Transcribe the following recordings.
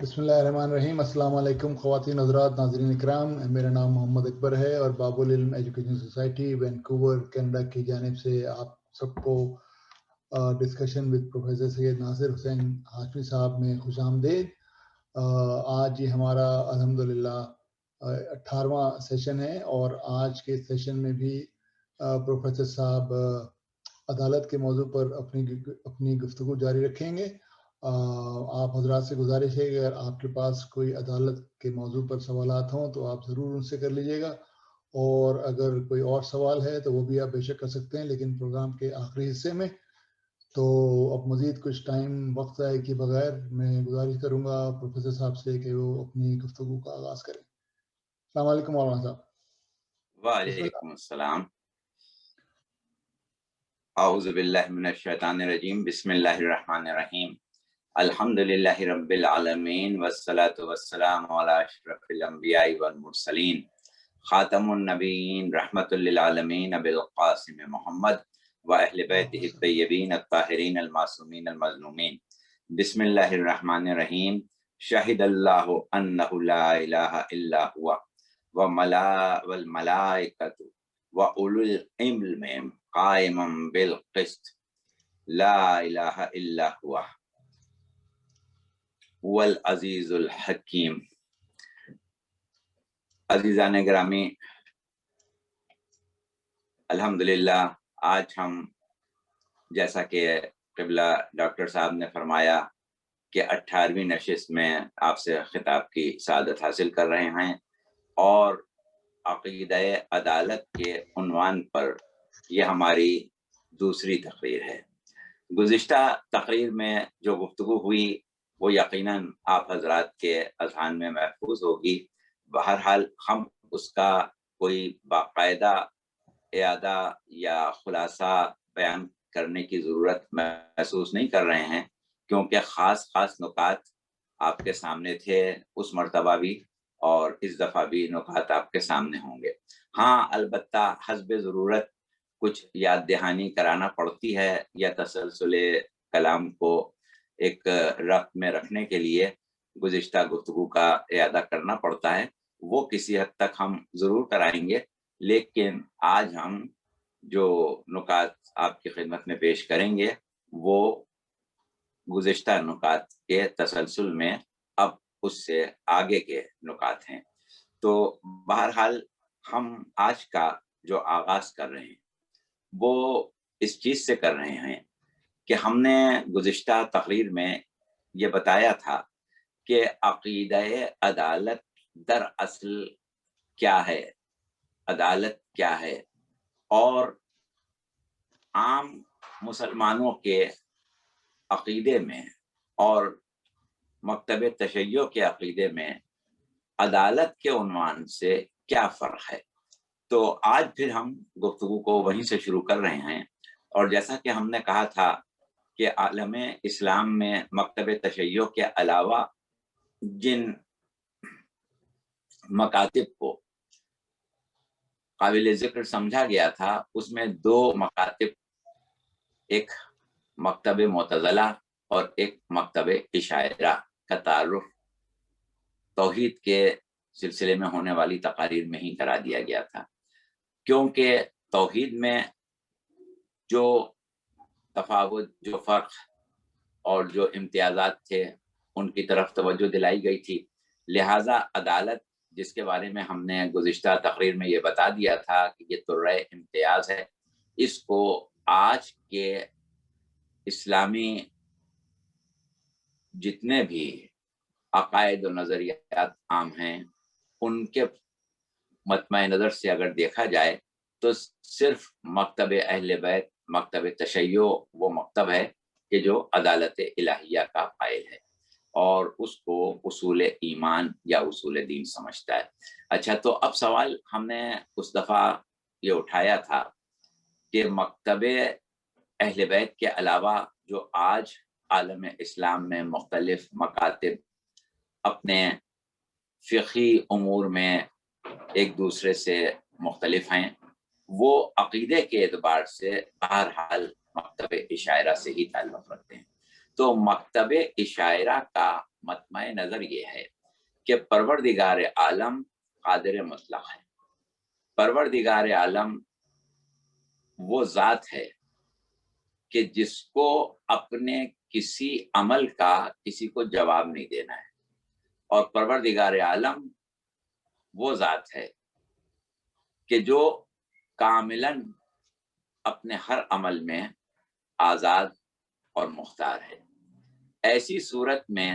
بسم اللہ الرحمن الرحیم۔ السلام علیکم خواتین حضرات، ناظرین اکرام، میرا نام محمد اکبر ہے اور باب العلم ایجوکیشن سوسائٹی وینکوور کینیڈا کی جانب سے آپ سب کو ڈسکشن ود پروفیسر سید ناصر حسین ہاشمی صاحب میں خوش آمدید۔ آج یہ ہمارا الحمدللہ 18واں سیشن ہے اور آج کے سیشن میں بھی پروفیسر صاحب عدالت کے موضوع پر اپنی گفتگو جاری رکھیں گے۔ آپ حضرات سے گزارش ہے کہ اگر آپ کے پاس کوئی عدالت کے موضوع پر سوالات ہوں تو آپ ضرور ان سے کر لیجئے گا، اور اگر کوئی اور سوال ہے تو وہ بھی آپ بے شک کر سکتے ہیں، لیکن پروگرام کے آخری حصے میں۔ تو اب مزید کچھ ٹائم وقت ضائع کیے بغیر میں گزارش کروں گا پروفیسر صاحب سے کہ وہ اپنی گفتگو کا آغاز کریں۔ السلام علیکم مولانا صاحب۔ وعلیکم السلام۔ اعوذ باللہ من الشیطان الرجیم، بسم اللہ الرحمن الرحیم۔ الحمدللہ رب العالمین والصلاة والسلام علی اشرف الانبیاء والمرسلین، خاتم النبیین، رحمت للعالمین، ابی القاسم محمد و اہل بیتہ الطیبین الطاہرین المعصومین المظلومین۔ بسم اللہ الرحمن الرحیم۔ شہد اللہ انہ لا الہ الا ہوا والملائکۃ وَأُولُو الْعِلْمِ قَائِمًا بِالْقِسْطِ لا الہ الا ہوا هو العزیز الحکیم۔ عزیزان گرامی، الحمدللہ آج ہم، جیسا کہ قبلہ ڈاکٹر صاحب نے فرمایا کہ 18ویں نشست میں آپ سے خطاب کی سعادت حاصل کر رہے ہیں، اور عقیدہ عدالت کے عنوان پر یہ ہماری دوسری تقریر ہے۔ گزشتہ تقریر میں جو گفتگو ہوئی وہ یقیناً آپ حضرات کے اذہان میں محفوظ ہوگی۔ بہرحال ہم اس کا کوئی باقاعدہ اعادہ یا خلاصہ بیان کرنے کی ضرورت محسوس نہیں کر رہے ہیں، کیونکہ خاص نکات آپ کے سامنے تھے اس مرتبہ بھی، اور اس دفعہ بھی نکات آپ کے سامنے ہوں گے۔ ہاں، البتہ حسب ضرورت کچھ یاد دہانی کرانا پڑتی ہے، یا تسلسل کلام کو ایک ربط میں رکھنے کے لیے گزشتہ گفتگو کا اعادہ کرنا پڑتا ہے، وہ کسی حد تک ہم ضرور کرائیں گے۔ لیکن آج ہم جو نکات آپ کی خدمت میں پیش کریں گے وہ گزشتہ نکات کے تسلسل میں اب اس سے آگے کے نکات ہیں۔ تو بہرحال ہم آج کا جو آغاز کر رہے ہیں وہ اس چیز سے کر رہے ہیں کہ ہم نے گزشتہ تقریر میں یہ بتایا تھا کہ عقیدہ عدالت در اصل کیا ہے، عدالت کیا ہے، اور عام مسلمانوں کے عقیدے میں اور مکتب تشیع کے عقیدے میں عدالت کے عنوان سے کیا فرق ہے۔ تو آج پھر ہم گفتگو کو وہیں سے شروع کر رہے ہیں، اور جیسا کہ ہم نے کہا تھا کہ عالم اسلام میں مکتب تشیع کے علاوہ جن مکاتب کو قابل ذکر سمجھا گیا تھا اس میں دو مکاتب، ایک مکتب معتزلہ اور ایک مکتب اشاعرہ کا تعارف توحید کے سلسلے میں ہونے والی تقاریر میں ہی کرا دیا گیا تھا، کیونکہ توحید میں جو تفاوت، جو فرق اور جو امتیازات تھے ان کی طرف توجہ دلائی گئی تھی۔ لہٰذا عدالت، جس کے بارے میں ہم نے گزشتہ تقریر میں یہ بتا دیا تھا کہ یہ طرح امتیاز ہے، اس کو آج کے اسلامی جتنے بھی عقائد و نظریات عام ہیں ان کے مطمع نظر سے اگر دیکھا جائے تو صرف مکتب اہل بیت، مکتب تشیع وہ مکتب ہے کہ جو عدالت الہیہ کا قائل ہے اور اس کو اصول ایمان یا اصول دین سمجھتا ہے۔ اچھا، تو اب سوال ہم نے اس دفعہ یہ اٹھایا تھا کہ مکتب اہل بیت کے علاوہ جو آج عالم اسلام میں مختلف مکاتب اپنے فقہی امور میں ایک دوسرے سے مختلف ہیں، وہ عقیدے کے اعتبار سے بہرحال مکتب اشاعرہ سے ہی تعلق رکھتے ہیں۔ تو مکتب اشاعرہ کا مطمع نظر یہ ہے کہ پروردگار عالم قادر مطلق ہے. پروردگار عالم وہ ذات ہے کہ جس کو اپنے کسی عمل کا کسی کو جواب نہیں دینا ہے، اور پروردگار عالم وہ ذات ہے کہ جو کاملاً اپنے ہر عمل میں آزاد اور مختار ہے. ایسی صورت میں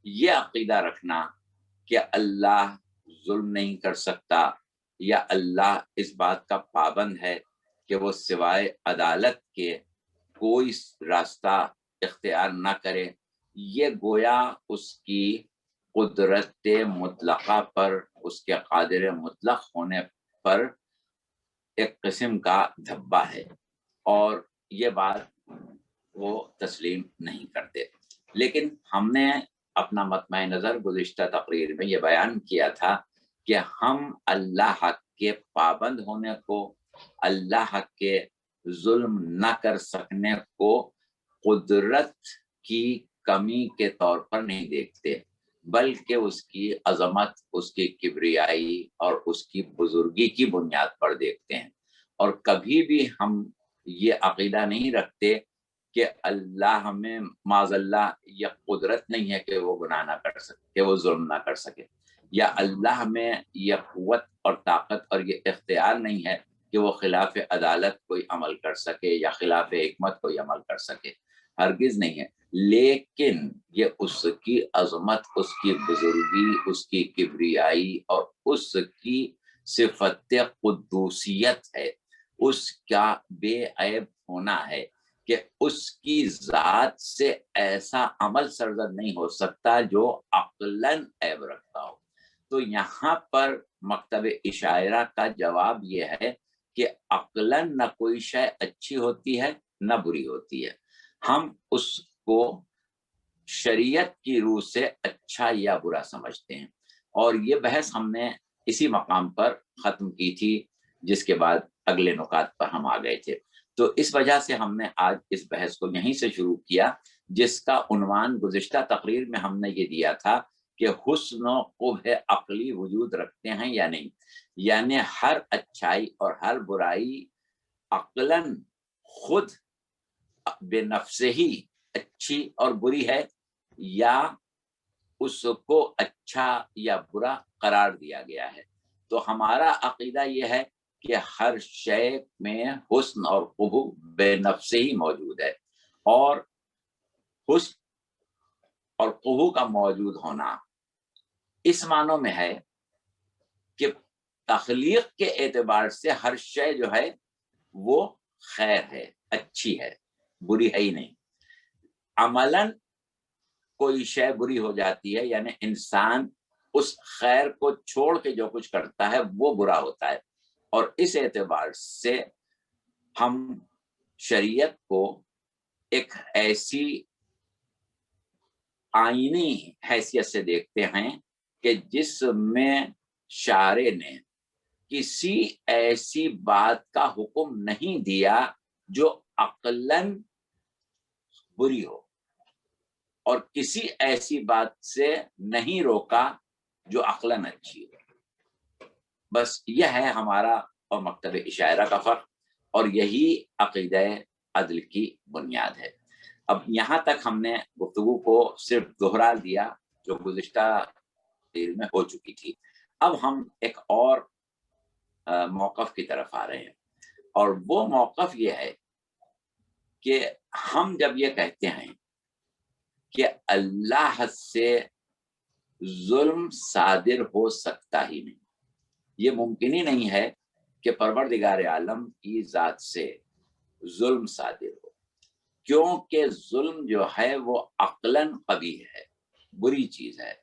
یہ عقیدہ رکھنا کہ اللہ ظلم نہیں کر سکتا یا اللہ اس بات کا پابند ہے کہ وہ سوائے عدالت کے کوئی راستہ اختیار نہ کرے، یہ گویا اس کی قدرت مطلقہ پر، اس کے قادر مطلق ہونے پر ایک قسم کا دھبا ہے، اور یہ بات وہ تسلیم نہیں کرتے. لیکن ہم نے اپنا مطمع نظر گزشتہ تقریر میں یہ بیان کیا تھا کہ ہم اللہ حق کے پابند ہونے کو، اللہ حق کے ظلم نہ کر سکنے کو قدرت کی کمی کے طور پر نہیں دیکھتے، بلکہ اس کی عظمت، اس کی کبریائی اور اس کی بزرگی کی بنیاد پر دیکھتے ہیں. اور کبھی بھی ہم یہ عقیدہ نہیں رکھتے کہ اللہ ہمیں معاذ اللہ یہ قدرت نہیں ہے کہ وہ گناہ نہ کر سکے، کہ وہ ظلم نہ کر سکے، یا اللہ میں یہ قوت اور طاقت اور یہ اختیار نہیں ہے کہ وہ خلاف عدالت کوئی عمل کر سکے یا خلاف حکمت کوئی عمل کر سکے. ہرگز نہیں ہے. لیکن یہ اس کی عظمت، اس کی بزرگی، اس کی کبریائی اور اس کی صفت قدوسیت ہے، اس کا بے عیب ہونا ہے کہ اس کی ذات سے ایسا عمل سرزد نہیں ہو سکتا جو عقلاً عیب رکھتا ہو. تو یہاں پر مکتب اشاعرہ کا جواب یہ ہے کہ عقلاً نہ کوئی شے اچھی ہوتی ہے نہ بری ہوتی ہے. ہم اس کو شریعت کی روح سے اچھا یا برا سمجھتے ہیں، اور یہ بحث ہم نے اسی مقام پر ختم کی تھی، جس کے بعد اگلے نکات پر ہم آ گئے تھے. تو اس وجہ سے ہم نے آج اس بحث کو یہیں سے شروع کیا، جس کا عنوان گزشتہ تقریر میں ہم نے یہ دیا تھا کہ حسن و قبح عقلی وجود رکھتے ہیں یا نہیں. یعنی ہر اچھائی اور ہر برائی عقلاً خود بے نفس ہی اچھی اور بری ہے، یا اس کو اچھا یا برا قرار دیا گیا ہے. تو ہمارا عقیدہ یہ ہے کہ ہر شے میں حسن اور قبح بے نفس ہی موجود ہے، اور حسن اور قبح کا موجود ہونا اس معنوں میں ہے کہ تخلیق کے اعتبار سے ہر شے جو ہے وہ خیر ہے، اچھی ہے، بری ہے ہی نہیں. عملاً کوئی شے بری ہو جاتی ہے، یعنی انسان اس خیر کو چھوڑ کے جو کچھ کرتا ہے وہ برا ہوتا ہے. اور اس اعتبار سے ہم شریعت کو ایک ایسی آئینی حیثیت سے دیکھتے ہیں کہ جس میں شارع نے کسی ایسی بات کا حکم نہیں دیا جو عقلاً بری ہو، اور کسی ایسی بات سے نہیں روکا جو عقلاً اچھی ہو. بس یہ ہے ہمارا اور مکتب اشاعرہ کا فرق، اور یہی عقیدہ عدل کی بنیاد ہے. اب یہاں تک ہم نے گفتگو کو صرف دوہرا دیا جو گزشتہ دیر میں ہو چکی تھی. اب ہم ایک اور موقف کی طرف آ رہے ہیں، اور وہ موقف یہ ہے کہ ہم جب یہ کہتے ہیں کہ اللہ سے ظلم صادر ہو سکتا ہی نہیں، یہ ممکن ہی نہیں ہے کہ پروردگار عالم کی ذات سے ظلم صادر ہو، کیونکہ ظلم جو ہے وہ عقلاً قبیح ہے، بری چیز ہے.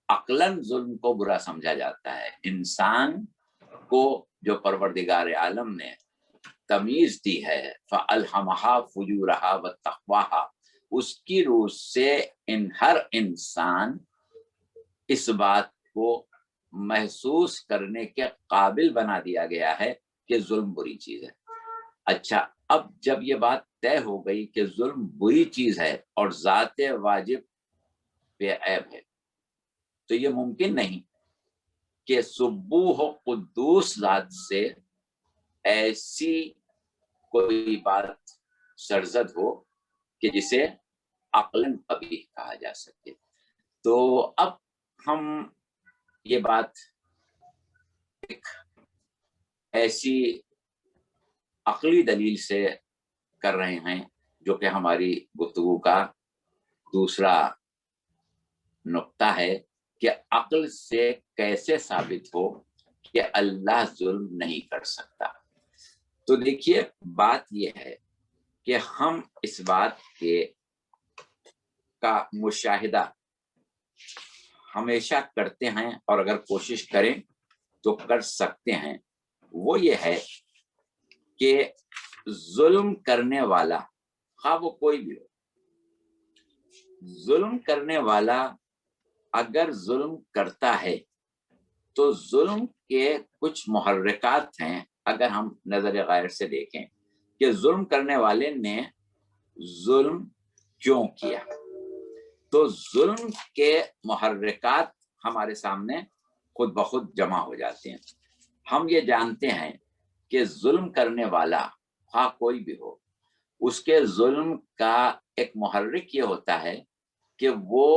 عقلاً ظلم کو برا سمجھا جاتا ہے. انسان کو جو پروردگار عالم نے تمیز دی ہے، فَأَلْهَمَهَا فُجُورَهَا وَتَقْوَاهَا، اس کی روح سے ہر انسان اس بات کو محسوس کرنے کے قابل بنا دیا گیا ہے کہ ظلم بری چیز ہے. اچھا، اب جب یہ بات طے ہو گئی کہ ظلم بری چیز ہے اور ذات واجب بے عیب ہے، تو یہ ممکن نہیں کہ سبوح و قدوس ذات سے ایسی کوئی بات سرزد ہو کہ جسے عقلاً قبیح کہا جا سکے۔ تو اب ہم یہ بات ایک ایسی عقلی دلیل سے کر رہے ہیں جو کہ ہماری گفتگو کا دوسرا نقطہ ہے کہ عقل سے کیسے ثابت ہو کہ اللہ ظلم نہیں کر سکتا۔ تو دیکھیے بات یہ ہے کہ ہم اس بات کا مشاہدہ ہمیشہ کرتے ہیں، اور اگر کوشش کریں تو کر سکتے ہیں۔ وہ یہ ہے کہ ظلم کرنے والا، خواہ وہ کوئی بھی ہو، ظلم کرنے والا اگر ظلم کرتا ہے تو ظلم کے کچھ محرکات ہیں۔ اگر ہم نظر غیر سے دیکھیں کہ ظلم کرنے والے نے ظلم کیوں کیا، تو ظلم کے محرکات ہمارے سامنے خود بخود جمع ہو جاتے ہیں۔ ہم یہ جانتے ہیں کہ ظلم کرنے والا خواہ کوئی بھی ہو، اس کے ظلم کا ایک محرک یہ ہوتا ہے کہ وہ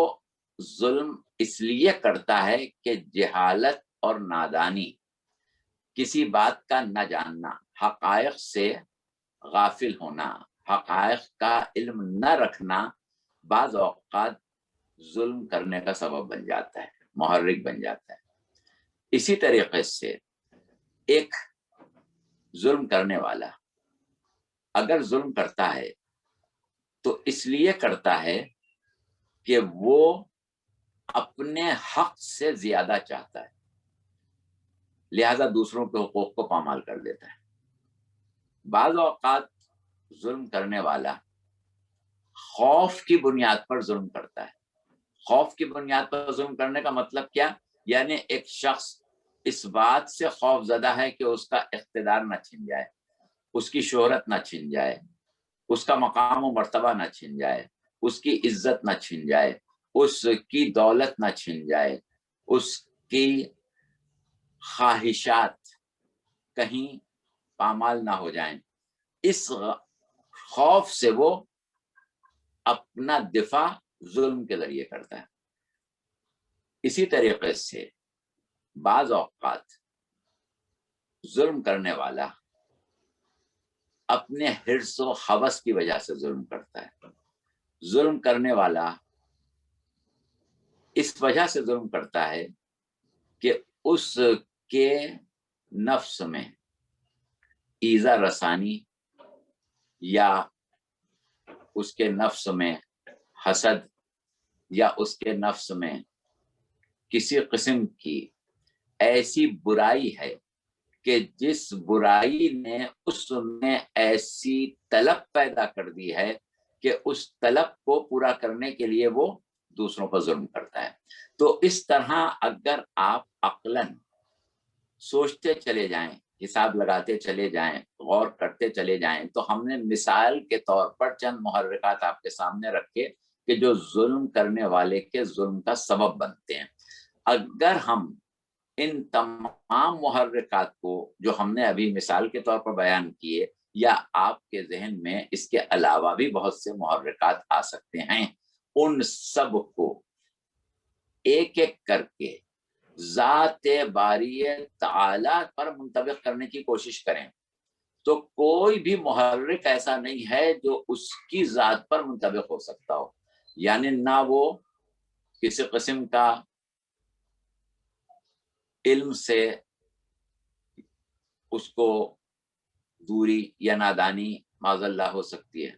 ظلم اس لیے کرتا ہے کہ جہالت اور نادانی، کسی بات کا نہ جاننا، حقائق سے غافل ہونا، حقائق کا علم نہ رکھنا بعض اوقات ظلم کرنے کا سبب بن جاتا ہے، محرک بن جاتا ہے۔ اسی طریقے سے ایک ظلم کرنے والا اگر ظلم کرتا ہے تو اس لیے کرتا ہے کہ وہ اپنے حق سے زیادہ چاہتا ہے، لہذا دوسروں کے حقوق کو پامال کر دیتا ہے۔ بعض اوقات ظلم کرنے والا خوف کی بنیاد پر ظلم کرتا ہے۔ خوف کی بنیاد پر ظلم کرنے کا مطلب کیا؟ یعنی ایک شخص اس بات سے خوف زدہ ہے کہ اس کا اقتدار نہ چھن جائے، اس کی شہرت نہ چھن جائے، اس کا مقام و مرتبہ نہ چھن جائے، اس کی عزت نہ چھن جائے، اس کی دولت نہ چھن جائے، اس کی خواہشات کہیں پامال نہ ہو جائیں۔ اس خوف سے وہ اپنا دفاع ظلم کے ذریعے کرتا ہے۔ اسی طریقے سے بعض اوقات ظلم کرنے والا اپنے حرص و ہوس کی وجہ سے ظلم کرتا ہے۔ ظلم کرنے والا اس وجہ سے ظلم کرتا ہے کہ اس کے نفس میں ایذا رسانی یا اس کے نفس میں حسد یا اس کے نفس میں کسی قسم کی ایسی برائی ہے کہ جس برائی نے اس میں ایسی طلب پیدا کر دی ہے کہ اس طلب کو پورا کرنے کے لیے وہ دوسروں پر ظلم کرتا ہے۔ تو اس طرح اگر آپ عقلاً سوچتے چلے جائیں، حساب لگاتے چلے جائیں، غور کرتے چلے جائیں، تو ہم نے مثال کے طور پر چند محرکات آپ کے سامنے رکھے کہ جو ظلم کرنے والے کے ظلم کا سبب بنتے ہیں۔ اگر ہم ان تمام محرکات کو جو ہم نے ابھی مثال کے طور پر بیان کیے، یا آپ کے ذہن میں اس کے علاوہ بھی بہت سے محرکات آ سکتے ہیں، ان سب کو ایک ایک کر کے ذات باری تعالی پر منطبق کرنے کی کوشش کریں تو کوئی بھی محرک ایسا نہیں ہے جو اس کی ذات پر منطبق ہو سکتا ہو۔ یعنی نہ وہ کسی قسم کا علم سے اس کو دوری یا نادانی معاذ اللہ ہو سکتی ہے،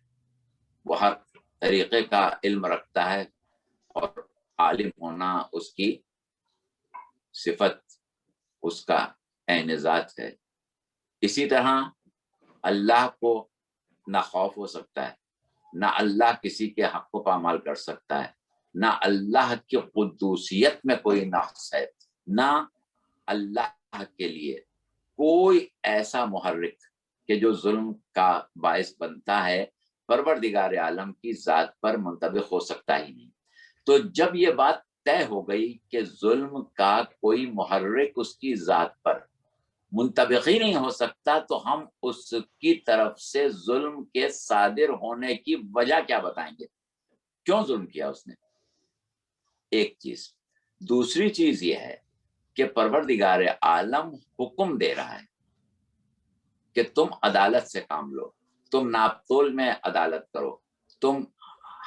وہ ہر طریقے کا علم رکھتا ہے اور عالم ہونا اس کی صفت، اس کا عین ذات ہے۔ اسی طرح اللہ کو نہ خوف ہو سکتا ہے، نہ اللہ کسی کے حق کو پامال کر سکتا ہے، نہ اللہ کی قدوسیت میں کوئی نقص ہے، نہ اللہ کے لیے کوئی ایسا محرک کہ جو ظلم کا باعث بنتا ہے پروردگار عالم کی ذات پر منطبق ہو سکتا ہی نہیں۔ تو جب یہ بات طے ہو گئی کہ ظلم کا کوئی محرک اس کی ذات پر منطبق ہی نہیں ہو سکتا، تو ہم اس کی طرف سے ظلم کے صادر ہونے کی وجہ کیا بتائیں گے؟ کیوں ظلم کیا اس نے؟ ایک چیز۔ دوسری چیز یہ ہے کہ پروردگار عالم حکم دے رہا ہے کہ تم عدالت سے کام لو، تم ناپ تول میں عدالت کرو، تم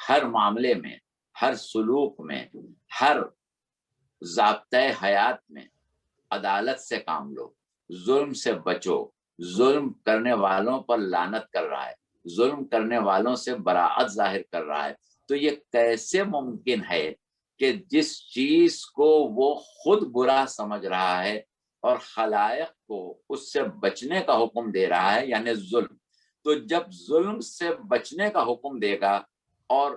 ہر معاملے میں، ہر سلوک میں، ہر ضابطۂ حیات میں عدالت سے کام لو، ظلم سے بچو۔ ظلم کرنے والوں پر لعنت کر رہا ہے، ظلم کرنے والوں سے براعت ظاہر کر رہا ہے۔ تو یہ کیسے ممکن ہے کہ جس چیز کو وہ خود برا سمجھ رہا ہے اور خلائق کو اس سے بچنے کا حکم دے رہا ہے، یعنی ظلم۔ تو جب ظلم سے بچنے کا حکم دے گا اور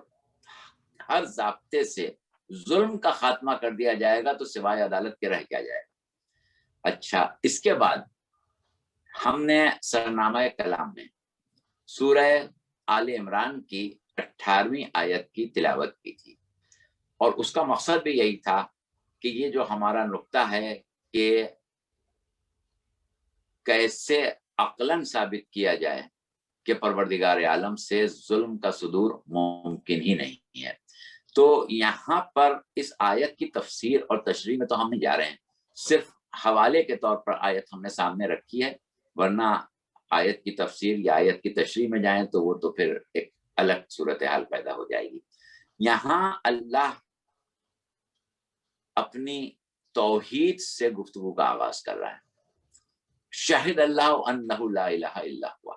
ہر ضابطے سے ظلم کا خاتمہ کر دیا جائے گا تو سوائے عدالت کے رہ کیا جائے گا۔ اچھا، اس کے بعد ہم نے سرنامہ کلام میں سورہ آل عمران کی 18ویں آیت کی تلاوت کی تھی، اور اس کا مقصد بھی یہی تھا کہ یہ جو ہمارا نقطہ ہے کہ کیسے عقلاً ثابت کیا جائے کہ پروردگار عالم سے ظلم کا صدور ممکن ہی نہیں ہے۔ تو یہاں پر اس آیت کی تفسیر اور تشریح میں تو ہم نہیں جا رہے ہیں، صرف حوالے کے طور پر آیت ہم نے سامنے رکھی ہے، ورنہ آیت کی تفسیر یا آیت کی تشریح میں جائیں تو وہ تو پھر ایک الگ صورتحال پیدا ہو جائے گی۔ یہاں اللہ اپنی توحید سے گفتگو کا آغاز کر رہا ہے۔ شہد اللہ انہ لا الہ الا ہوا،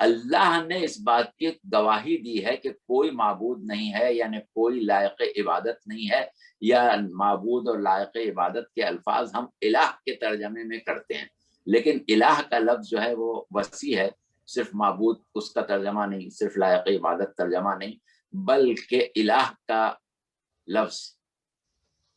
اللہ نے اس بات کی گواہی دی ہے کہ کوئی معبود نہیں ہے، یعنی کوئی لائق عبادت نہیں ہے، یا معبود اور لائق عبادت کے الفاظ ہم الہ کے ترجمے میں کرتے ہیں، لیکن الہ کا لفظ جو ہے وہ وسیع ہے، صرف معبود اس کا ترجمہ نہیں، صرف لائق عبادت ترجمہ نہیں، بلکہ الہ کا لفظ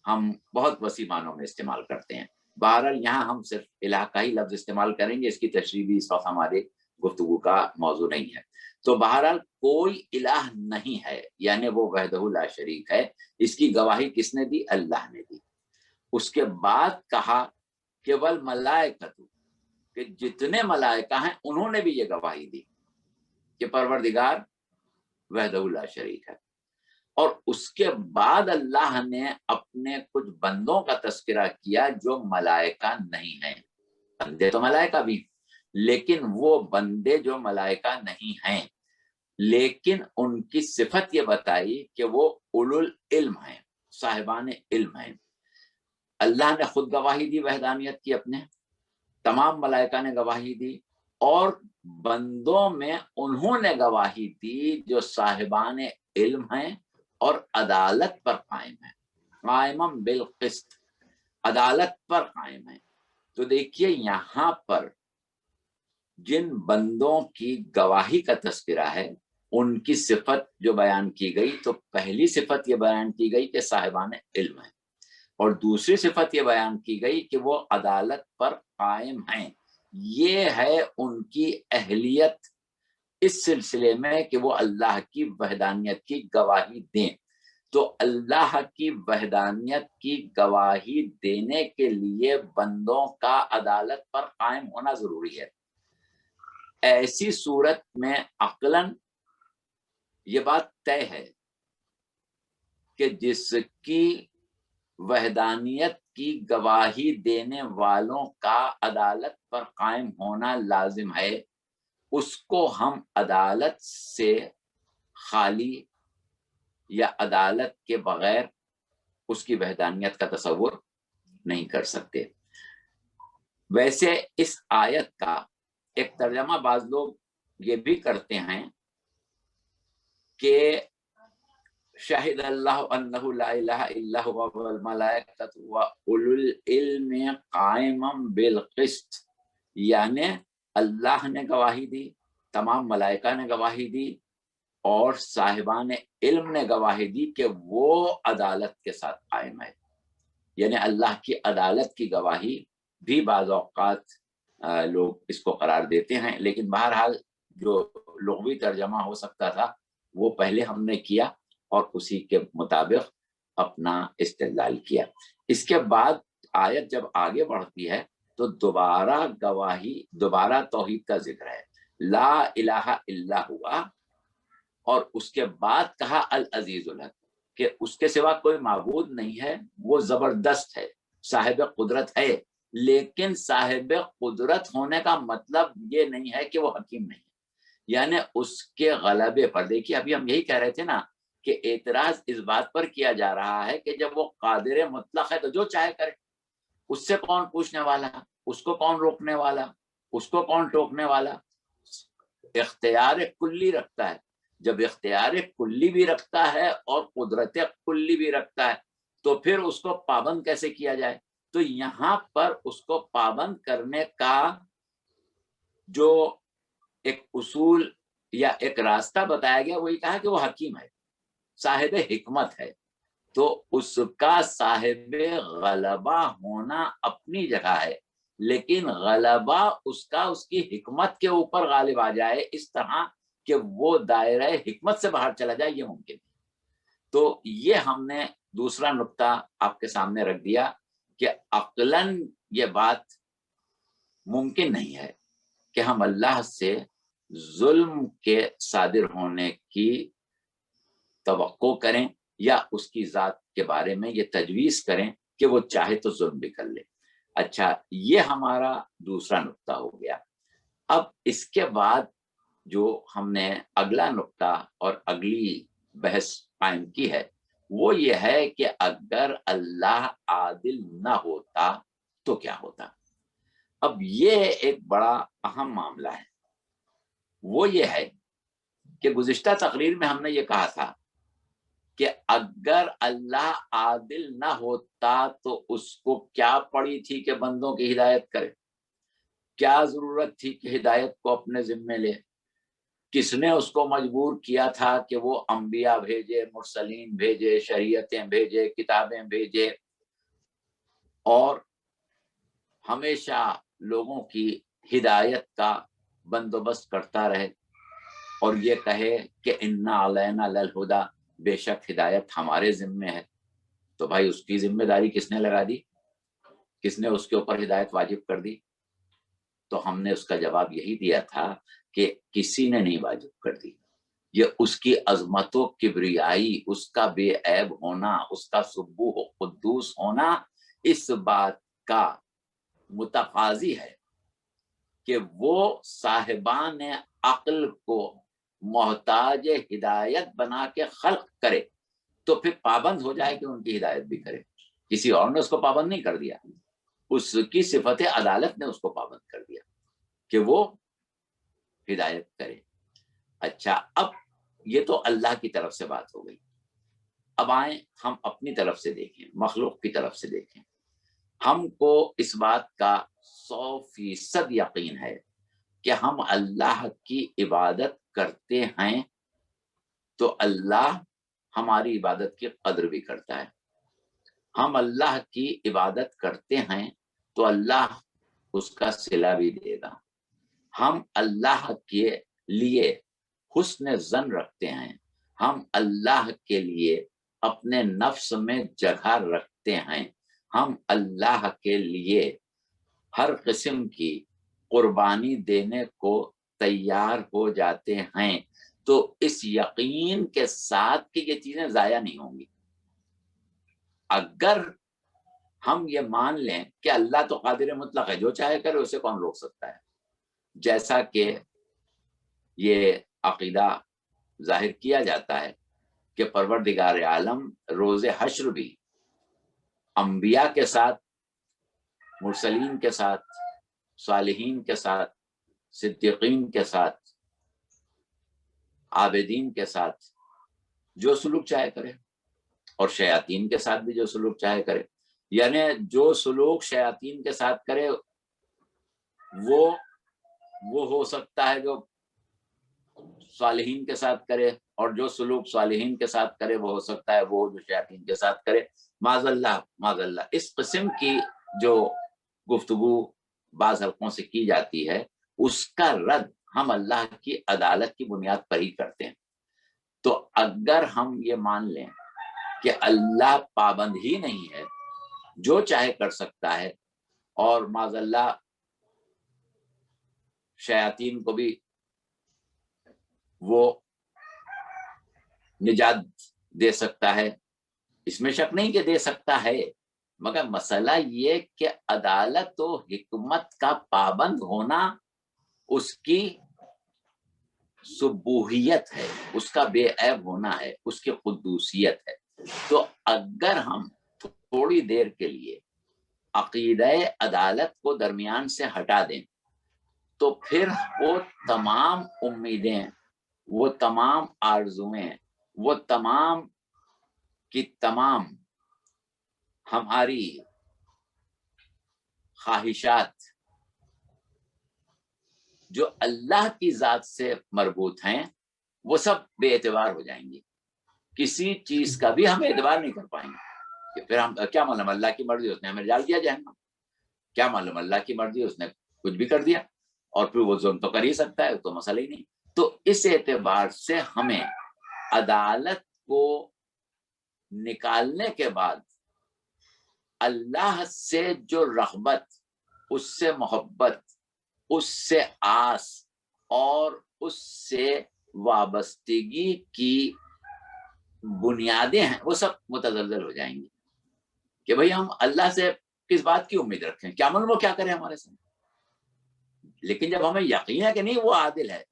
ہم بہت وسیع معنوں میں استعمال کرتے ہیں۔ بہرحال یہاں ہم صرف الہ کا ہی لفظ استعمال کریں گے، اس کی تشریح بھی اس وقت ہمارے گفتگو کا موضوع نہیں ہے۔ تو بہرحال کوئی الہ نہیں ہے، یعنی وہ وحدہ لا شریک ہے، اس کی گواہی کس نے دی؟ اللہ نے دی۔ اس کے بعد کہا کہ والملائکۃ، کہ جتنے ملائکہ ہیں انہوں نے بھی یہ گواہی دی کہ پروردگار وحدہ لا شریک ہے۔ اور اس کے بعد اللہ نے اپنے کچھ بندوں کا تذکرہ کیا جو ملائکہ نہیں ہیں۔ بندے تو ملائکہ بھی، لیکن وہ بندے جو ملائکہ نہیں ہیں، لیکن ان کی صفت یہ بتائی کہ وہ اولو العلم ہیں، صاحبان علم ہیں۔ اللہ نے خود گواہی دی وحدانیت کی اپنے، تمام ملائکہ نے گواہی دی، اور بندوں میں انہوں نے گواہی دی جو صاحبان علم ہیں اور عدالت پر قائم ہیں، قائمم بالقسط، عدالت پر قائم ہیں۔ تو دیکھیے یہاں پر جن بندوں کی گواہی کا تذکرہ ہے، ان کی صفت جو بیان کی گئی، تو پہلی صفت یہ بیان کی گئی کہ صاحبان علم ہیں، اور دوسری صفت یہ بیان کی گئی کہ وہ عدالت پر قائم ہیں۔ یہ ہے ان کی اہلیت اس سلسلے میں کہ وہ اللہ کی وحدانیت کی گواہی دیں۔ تو اللہ کی وحدانیت کی گواہی دینے کے لیے بندوں کا عدالت پر قائم ہونا ضروری ہے۔ ایسی صورت میں عقلاً یہ بات طے ہے کہ جس کی وحدانیت کی گواہی دینے والوں کا عدالت پر قائم ہونا لازم ہے، اس کو ہم عدالت سے خالی یا عدالت کے بغیر اس کی وحدانیت کا تصور نہیں کر سکتے۔ ویسے اس آیت کا ایک ترجمہ بعض لوگ یہ بھی کرتے ہیں کہ شاہد اللہ انہ لا الہ الا هو والملائکۃ واولو العلم قائما بالقسط، یعنی اللہ نے گواہی دی، تمام ملائکہ نے گواہی دی، اور صاحبان علم نے گواہی دی کہ وہ عدالت کے ساتھ قائم ہے۔ یعنی اللہ کی عدالت کی گواہی بھی بعض اوقات لوگ اس کو قرار دیتے ہیں، لیکن بہرحال جو لغوی ترجمہ ہو سکتا تھا وہ پہلے ہم نے کیا، اور اسی کے مطابق اپنا استدلال کیا۔ اس کے بعد آیت جب آگے بڑھتی ہے تو دوبارہ گواہی، دوبارہ توحید کا ذکر ہے، لا الہ الا ہوا، اور اس کے بعد کہا العزیز الحق، کہ اس کے سوا کوئی معبود نہیں ہے، وہ زبردست ہے، صاحب قدرت ہے، لیکن صاحب قدرت ہونے کا مطلب یہ نہیں ہے کہ وہ حکیم نہیں ہے۔ یعنی اس کے غلبے پر، دیکھیے ابھی ہم یہی کہہ رہے تھے نا کہ اعتراض اس بات پر کیا جا رہا ہے کہ جب وہ قادر مطلق ہے تو جو چاہے کرے، اس سے کون پوچھنے والا، اس کو کون روکنے والا، اس کو کون ٹوکنے والا؟ اختیار کلی رکھتا ہے۔ جب اختیار کلی بھی رکھتا ہے اور قدرت کلی بھی رکھتا ہے تو پھر اس کو پابند کیسے کیا جائے؟ تو یہاں پر اس کو پابند کرنے کا جو ایک اصول یا ایک راستہ بتایا گیا، وہی کہا کہ وہ حکیم ہے، صاحب حکمت ہے۔ تو اس کا صاحب غلبہ ہونا اپنی جگہ ہے، لیکن غلبہ اس کا اس کی حکمت کے اوپر غالب آ جائے اس طرح کہ وہ دائرہ حکمت سے باہر چلا جائے، یہ ممکن ہے۔ تو یہ ہم نے دوسرا نقطہ آپ کے سامنے رکھ دیا کہ عقلاً یہ بات ممکن نہیں ہے کہ ہم اللہ سے ظلم کے صادر ہونے کی توقع کریں یا اس کی ذات کے بارے میں یہ تجویز کریں کہ وہ چاہے تو ظلم بھی کر لے۔ اچھا، یہ ہمارا دوسرا نقطہ ہو گیا۔ اب اس کے بعد جو ہم نے اگلا نقطہ اور اگلی بحث قائم کی ہے وہ یہ ہے کہ اگر اللہ عادل نہ ہوتا تو کیا ہوتا؟ اب یہ ایک بڑا اہم معاملہ ہے۔ وہ یہ ہے کہ گزشتہ تقریر میں ہم نے یہ کہا تھا کہ اگر اللہ عادل نہ ہوتا تو اس کو کیا پڑی تھی کہ بندوں کی ہدایت کرے؟ کیا ضرورت تھی کہ ہدایت کو اپنے ذمے لے؟ کس نے اس کو مجبور کیا تھا کہ وہ انبیاء بھیجے، مرسلین بھیجے، شریعتیں بھیجے، کتابیں بھیجے، اور ہمیشہ لوگوں کی ہدایت کا بندوبست کرتا رہے اور یہ کہے کہ انا علینا للہدی، بے شک ہدایت ہمارے ذمے ہے؟ تو بھائی اس کی ذمہ داری کس نے لگا دی؟ کس نے اس کے اوپر ہدایت واجب کر دی؟ تو ہم نے اس کا جواب یہی دیا تھا کہ کسی نے نہیں واجب کر دی، یہ اس کی عظمت و کبریائی، اس کا بے عیب ہونا، اس کا سبوح و قدوس ہونا اس بات کا متقاضی ہے کہ وہ صاحبان عقل کو محتاج ہدایت بنا کے خلق کرے تو پھر پابند ہو جائے کہ ان کی ہدایت بھی کرے۔ کسی اور نے اس کو پابند نہیں کر دیا، اس کی صفت عدالت نے اس کو پابند کر دیا کہ وہ ہدایت کرے۔ اچھا، اب یہ تو اللہ کی طرف سے بات ہو گئی۔ اب آئیں ہم اپنی طرف سے دیکھیں، مخلوق کی طرف سے دیکھیں۔ ہم کو اس بات کا 100% یقین ہے کہ ہم اللہ کی عبادت کرتے ہیں تو اللہ ہماری عبادت کی قدر بھی کرتا ہے۔ ہم اللہ کی عبادت کرتے ہیں تو اللہ اس کا صلہ بھی دے گا۔ ہم اللہ کے لیے حسن ظن رکھتے ہیں، ہم اللہ کے لیے اپنے نفس میں جگہ رکھتے ہیں، ہم اللہ کے لیے ہر قسم کی قربانی دینے کو تیار ہو جاتے ہیں، تو اس یقین کے ساتھ کہ یہ چیزیں ضائع نہیں ہوں گی۔ اگر ہم یہ مان لیں کہ اللہ تو قادر مطلق ہے، جو چاہے کرے، اسے کون روک سکتا ہے، جیسا کہ یہ عقیدہ ظاہر کیا جاتا ہے کہ پروردگار عالم روز حشر بھی انبیاء کے ساتھ، مرسلین کے ساتھ، صالحین کے ساتھ، صدیقین کے ساتھ، عابدین کے ساتھ جو سلوک چاہے کرے، اور شیاطین کے ساتھ بھی جو سلوک چاہے کرے۔ یعنی جو سلوک شیاطین کے ساتھ کرے وہ ہو سکتا ہے جو صالحین کے ساتھ کرے، اور جو سلوک صالحین کے ساتھ کرے وہ ہو سکتا ہے وہ جو شیاطین کے ساتھ کرے۔ معاذ اللہ، معاذ اللہ، اس قسم کی جو گفتگو بعض حلقوں سے کی جاتی ہے اس کا رد ہم اللہ کی عدالت کی بنیاد پر ہی کرتے ہیں۔ تو اگر ہم یہ مان لیں کہ اللہ پابند ہی نہیں ہے، جو چاہے کر سکتا ہے، اور معاذ اللہ شیاطین کو بھی وہ نجات دے سکتا ہے، اس میں شک نہیں کہ دے سکتا ہے، مگر مسئلہ یہ کہ عدالت و حکمت کا پابند ہونا اس کی سبوحیت ہے، اس کا بے عیب ہونا ہے، اس کی قدوسیت ہے۔ تو اگر ہم تھوڑی دیر کے لیے عقیدہ عدالت کو درمیان سے ہٹا دیں تو پھر وہ تمام امیدیں، وہ تمام آرزویں، وہ تمام کی تمام ہماری خواہشات جو اللہ کی ذات سے مربوط ہیں وہ سب بے اعتبار ہو جائیں گی، کسی چیز کا بھی ہم اعتبار نہیں کر پائیں گے کہ پھر ہم کیا معلوم اللہ کی مرضی اس نے ہمیں ڈال دیا جہنم، کیا معلوم اللہ کی مرضی اس نے کچھ بھی کر دیا، اور پھر وہ ظلم تو کر ہی سکتا ہے، تو مسئلہ ہی نہیں۔ تو اس اعتبار سے ہمیں عدالت کو نکالنے کے بعد اللہ سے جو رغبت، اس سے محبت، اس سے آس اور اس سے وابستگی کی بنیادیں ہیں وہ سب متزلزل ہو جائیں گی کہ بھئی ہم اللہ سے کس بات کی امید رکھیں، کیا معلوم وہ کیا کرے ہمارے ساتھ۔ لیکن جب ہمیں یقین ہے کہ نہیں وہ عادل ہے،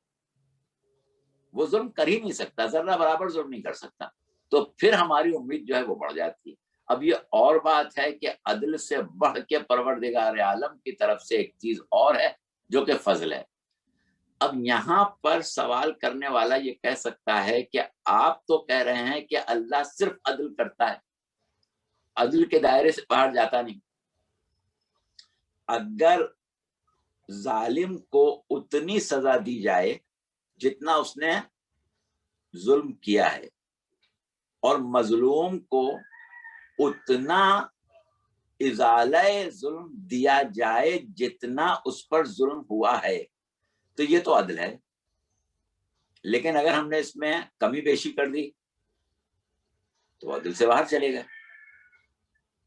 وہ ظلم کر ہی نہیں سکتا، ذرہ برابر ظلم نہیں کر سکتا، تو پھر ہماری امید جو ہے وہ بڑھ جاتی ہے۔ اب یہ اور بات ہے کہ عدل سے بڑھ کے پروردگار عالم کی طرف سے ایک چیز اور ہے جو کہ فضل ہے۔ اب یہاں پر سوال کرنے والا یہ کہہ سکتا ہے کہ آپ تو کہہ رہے ہیں کہ اللہ صرف عدل کرتا ہے، عدل کے دائرے سے باہر جاتا نہیں۔ اگر ظالم کو اتنی سزا دی جائے جتنا اس نے ظلم کیا ہے، اور مظلوم کو اتنا ازالہ ظلم دیا جائے جتنا اس پر ظلم ہوا ہے، تو یہ تو عدل ہے۔ لیکن اگر ہم نے اس میں کمی بیشی کر دی تو عدل سے باہر چلے گئے۔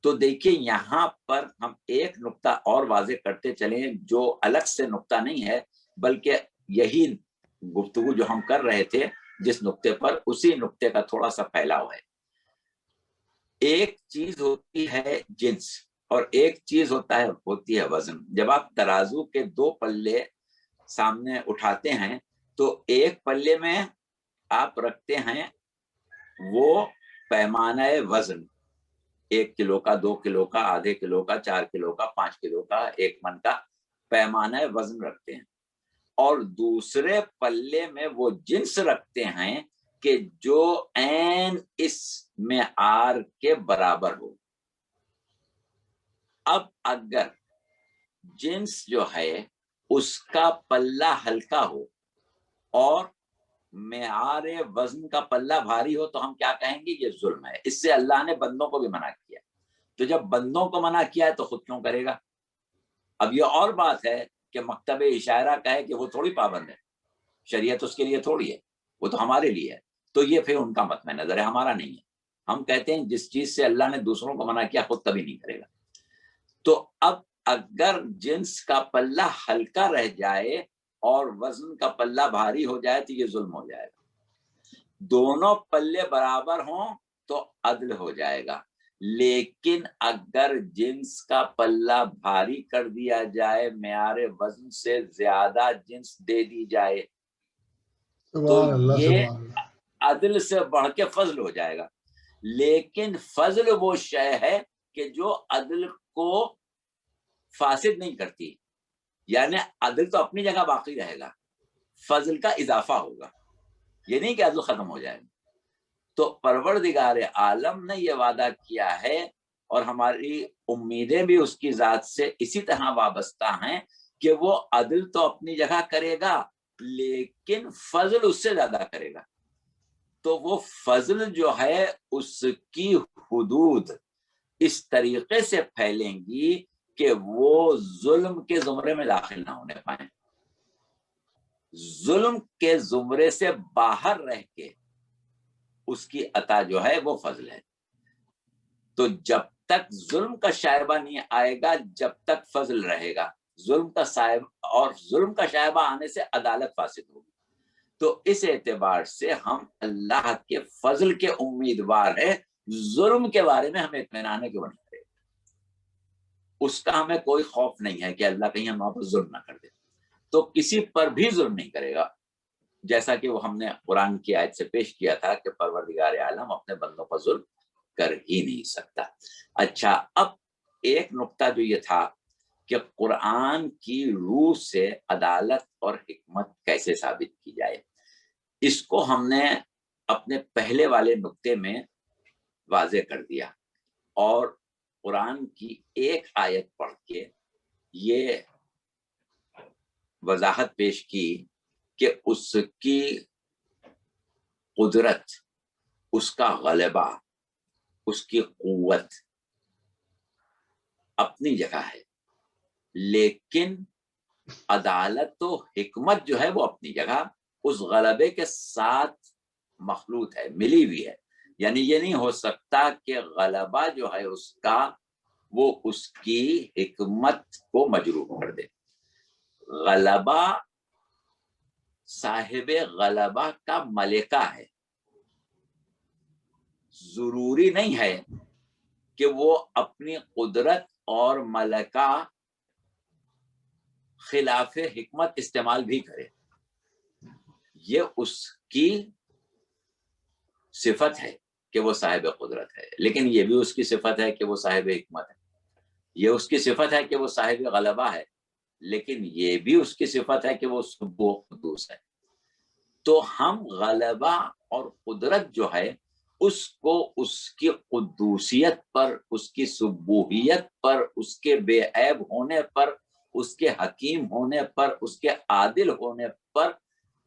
تو دیکھیے یہاں پر ہم ایک نقطہ اور واضح کرتے چلیں جو الگ سے نقطہ نہیں ہے، بلکہ یہی گفتگو جو ہم کر رہے تھے جس نقطے پر، اسی نقطے کا تھوڑا سا پھیلاؤ ہے۔ ایک چیز ہوتی ہے جنس اور ایک چیز ہوتی ہے وزن۔ جب آپ ترازو کے دو پلے سامنے اٹھاتے ہیں تو ایک پلے میں آپ رکھتے ہیں وہ پیمانہ وزن، 1 کلو کا، 2 کلو کا، آدھے کلو کا، 4 کلو کا، 5 کلو کا، 1 من کا پیمانہ وزن رکھتے ہیں، اور دوسرے پلے میں وہ جنس رکھتے ہیں کہ جو عین اس معیار کے برابر ہو۔ اب اگر جنس جو ہے اس کا پلہ ہلکا ہو اور معیار وزن کا پلہ بھاری ہو تو ہم کیا کہیں گے؟ یہ ظلم ہے۔ اس سے اللہ نے بندوں کو بھی منع کیا، تو جب بندوں کو منع کیا ہے تو خود کیوں کرے گا؟ اب یہ اور بات ہے کہ مکتب اشارہ کہے کہ وہ تھوڑی پابند ہے، شریعت اس کے لیے تھوڑی ہے، وہ تو ہمارے لیے ہے، تو یہ پھر ان کا مطمع نظر ہے، ہمارا نہیں ہے۔ ہم کہتے ہیں جس چیز سے اللہ نے دوسروں کو منع کیا خود کبھی نہیں کرے گا۔ تو اب اگر جنس کا پلہ ہلکا رہ جائے اور وزن کا پلہ بھاری ہو جائے تو یہ ظلم ہو جائے گا۔ دونوں پلے برابر ہوں تو عدل ہو جائے گا، لیکن اگر جنس کا پلہ بھاری کر دیا جائے، معیار وزن سے زیادہ جنس دے دی جائے، تو یہ عدل سے بڑھ کے فضل ہو جائے گا۔ لیکن فضل وہ شے ہے کہ جو عدل کو فاسد نہیں کرتی، یعنی عدل تو اپنی جگہ باقی رہے گا، فضل کا اضافہ ہوگا، یہ نہیں کہ عدل ختم ہو جائے۔ تو پروردگار عالم نے یہ وعدہ کیا ہے، اور ہماری امیدیں بھی اس کی ذات سے اسی طرح وابستہ ہیں کہ وہ عدل تو اپنی جگہ کرے گا لیکن فضل اس سے زیادہ کرے گا۔ تو وہ فضل جو ہے اس کی حدود اس طریقے سے پھیلیں گی کہ وہ ظلم کے زمرے میں داخل نہ ہونے پائیں، ظلم کے زمرے سے باہر رہ کے اس کی عطا جو ہے وہ فضل ہے۔ تو جب تک ظلم کا شائبہ نہیں آئے گا جب تک فضل رہے گا، ظلم کا شائبہ آنے سے عدالت فاسد ہوگی. تو اس اعتبار سے ہم اللہ کے فضل کے امیدوار ہیں. ظلم کے بارے میں ہمیں اطمینان ہے کہ وہ نہیں کرے گا، اس کا ہمیں کوئی خوف نہیں ہے کہ اللہ کہیں ہم پر ظلم نہ کر دے. تو کسی پر بھی ظلم نہیں کرے گا، جیسا کہ وہ ہم نے قرآن کی آیت سے پیش کیا تھا کہ پروردگار عالم اپنے بندوں پر ظلم کر ہی نہیں سکتا. اچھا، اب ایک نقطہ جو یہ تھا کہ قرآن کی روح سے عدالت اور حکمت کیسے ثابت کی جائے، اس کو ہم نے اپنے پہلے والے نقطے میں واضح کر دیا، اور قرآن کی ایک آیت پڑھ کے یہ وضاحت پیش کی کہ اس کی قدرت، اس کا غلبہ، اس کی قوت اپنی جگہ ہے، لیکن عدالت و حکمت جو ہے وہ اپنی جگہ اس غلبے کے ساتھ مخلوط ہے، ملی ہوئی ہے. یعنی یہ نہیں ہو سکتا کہ غلبہ جو ہے اس کا وہ اس کی حکمت کو مجروح کر دے. غلبہ صاحب غلبہ کا ملکہ ہے، ضروری نہیں ہے کہ وہ اپنی قدرت اور ملکہ خلاف حکمت استعمال بھی کرے. یہ اس کی صفت ہے کہ وہ صاحب قدرت ہے، لیکن یہ بھی اس کی صفت ہے کہ وہ صاحب حکمت ہے. یہ اس کی صفت ہے کہ وہ صاحب غلبہ ہے، لیکن یہ بھی اس کی صفت ہے کہ وہ سبوح قدوس ہے. تو ہم غلبہ اور قدرت جو ہے اس کو اس کی قدوسیت پر، اس کی سبوحیت پر، اس کے بے عیب ہونے پر، اس کے حکیم ہونے پر، اس کے عادل ہونے پر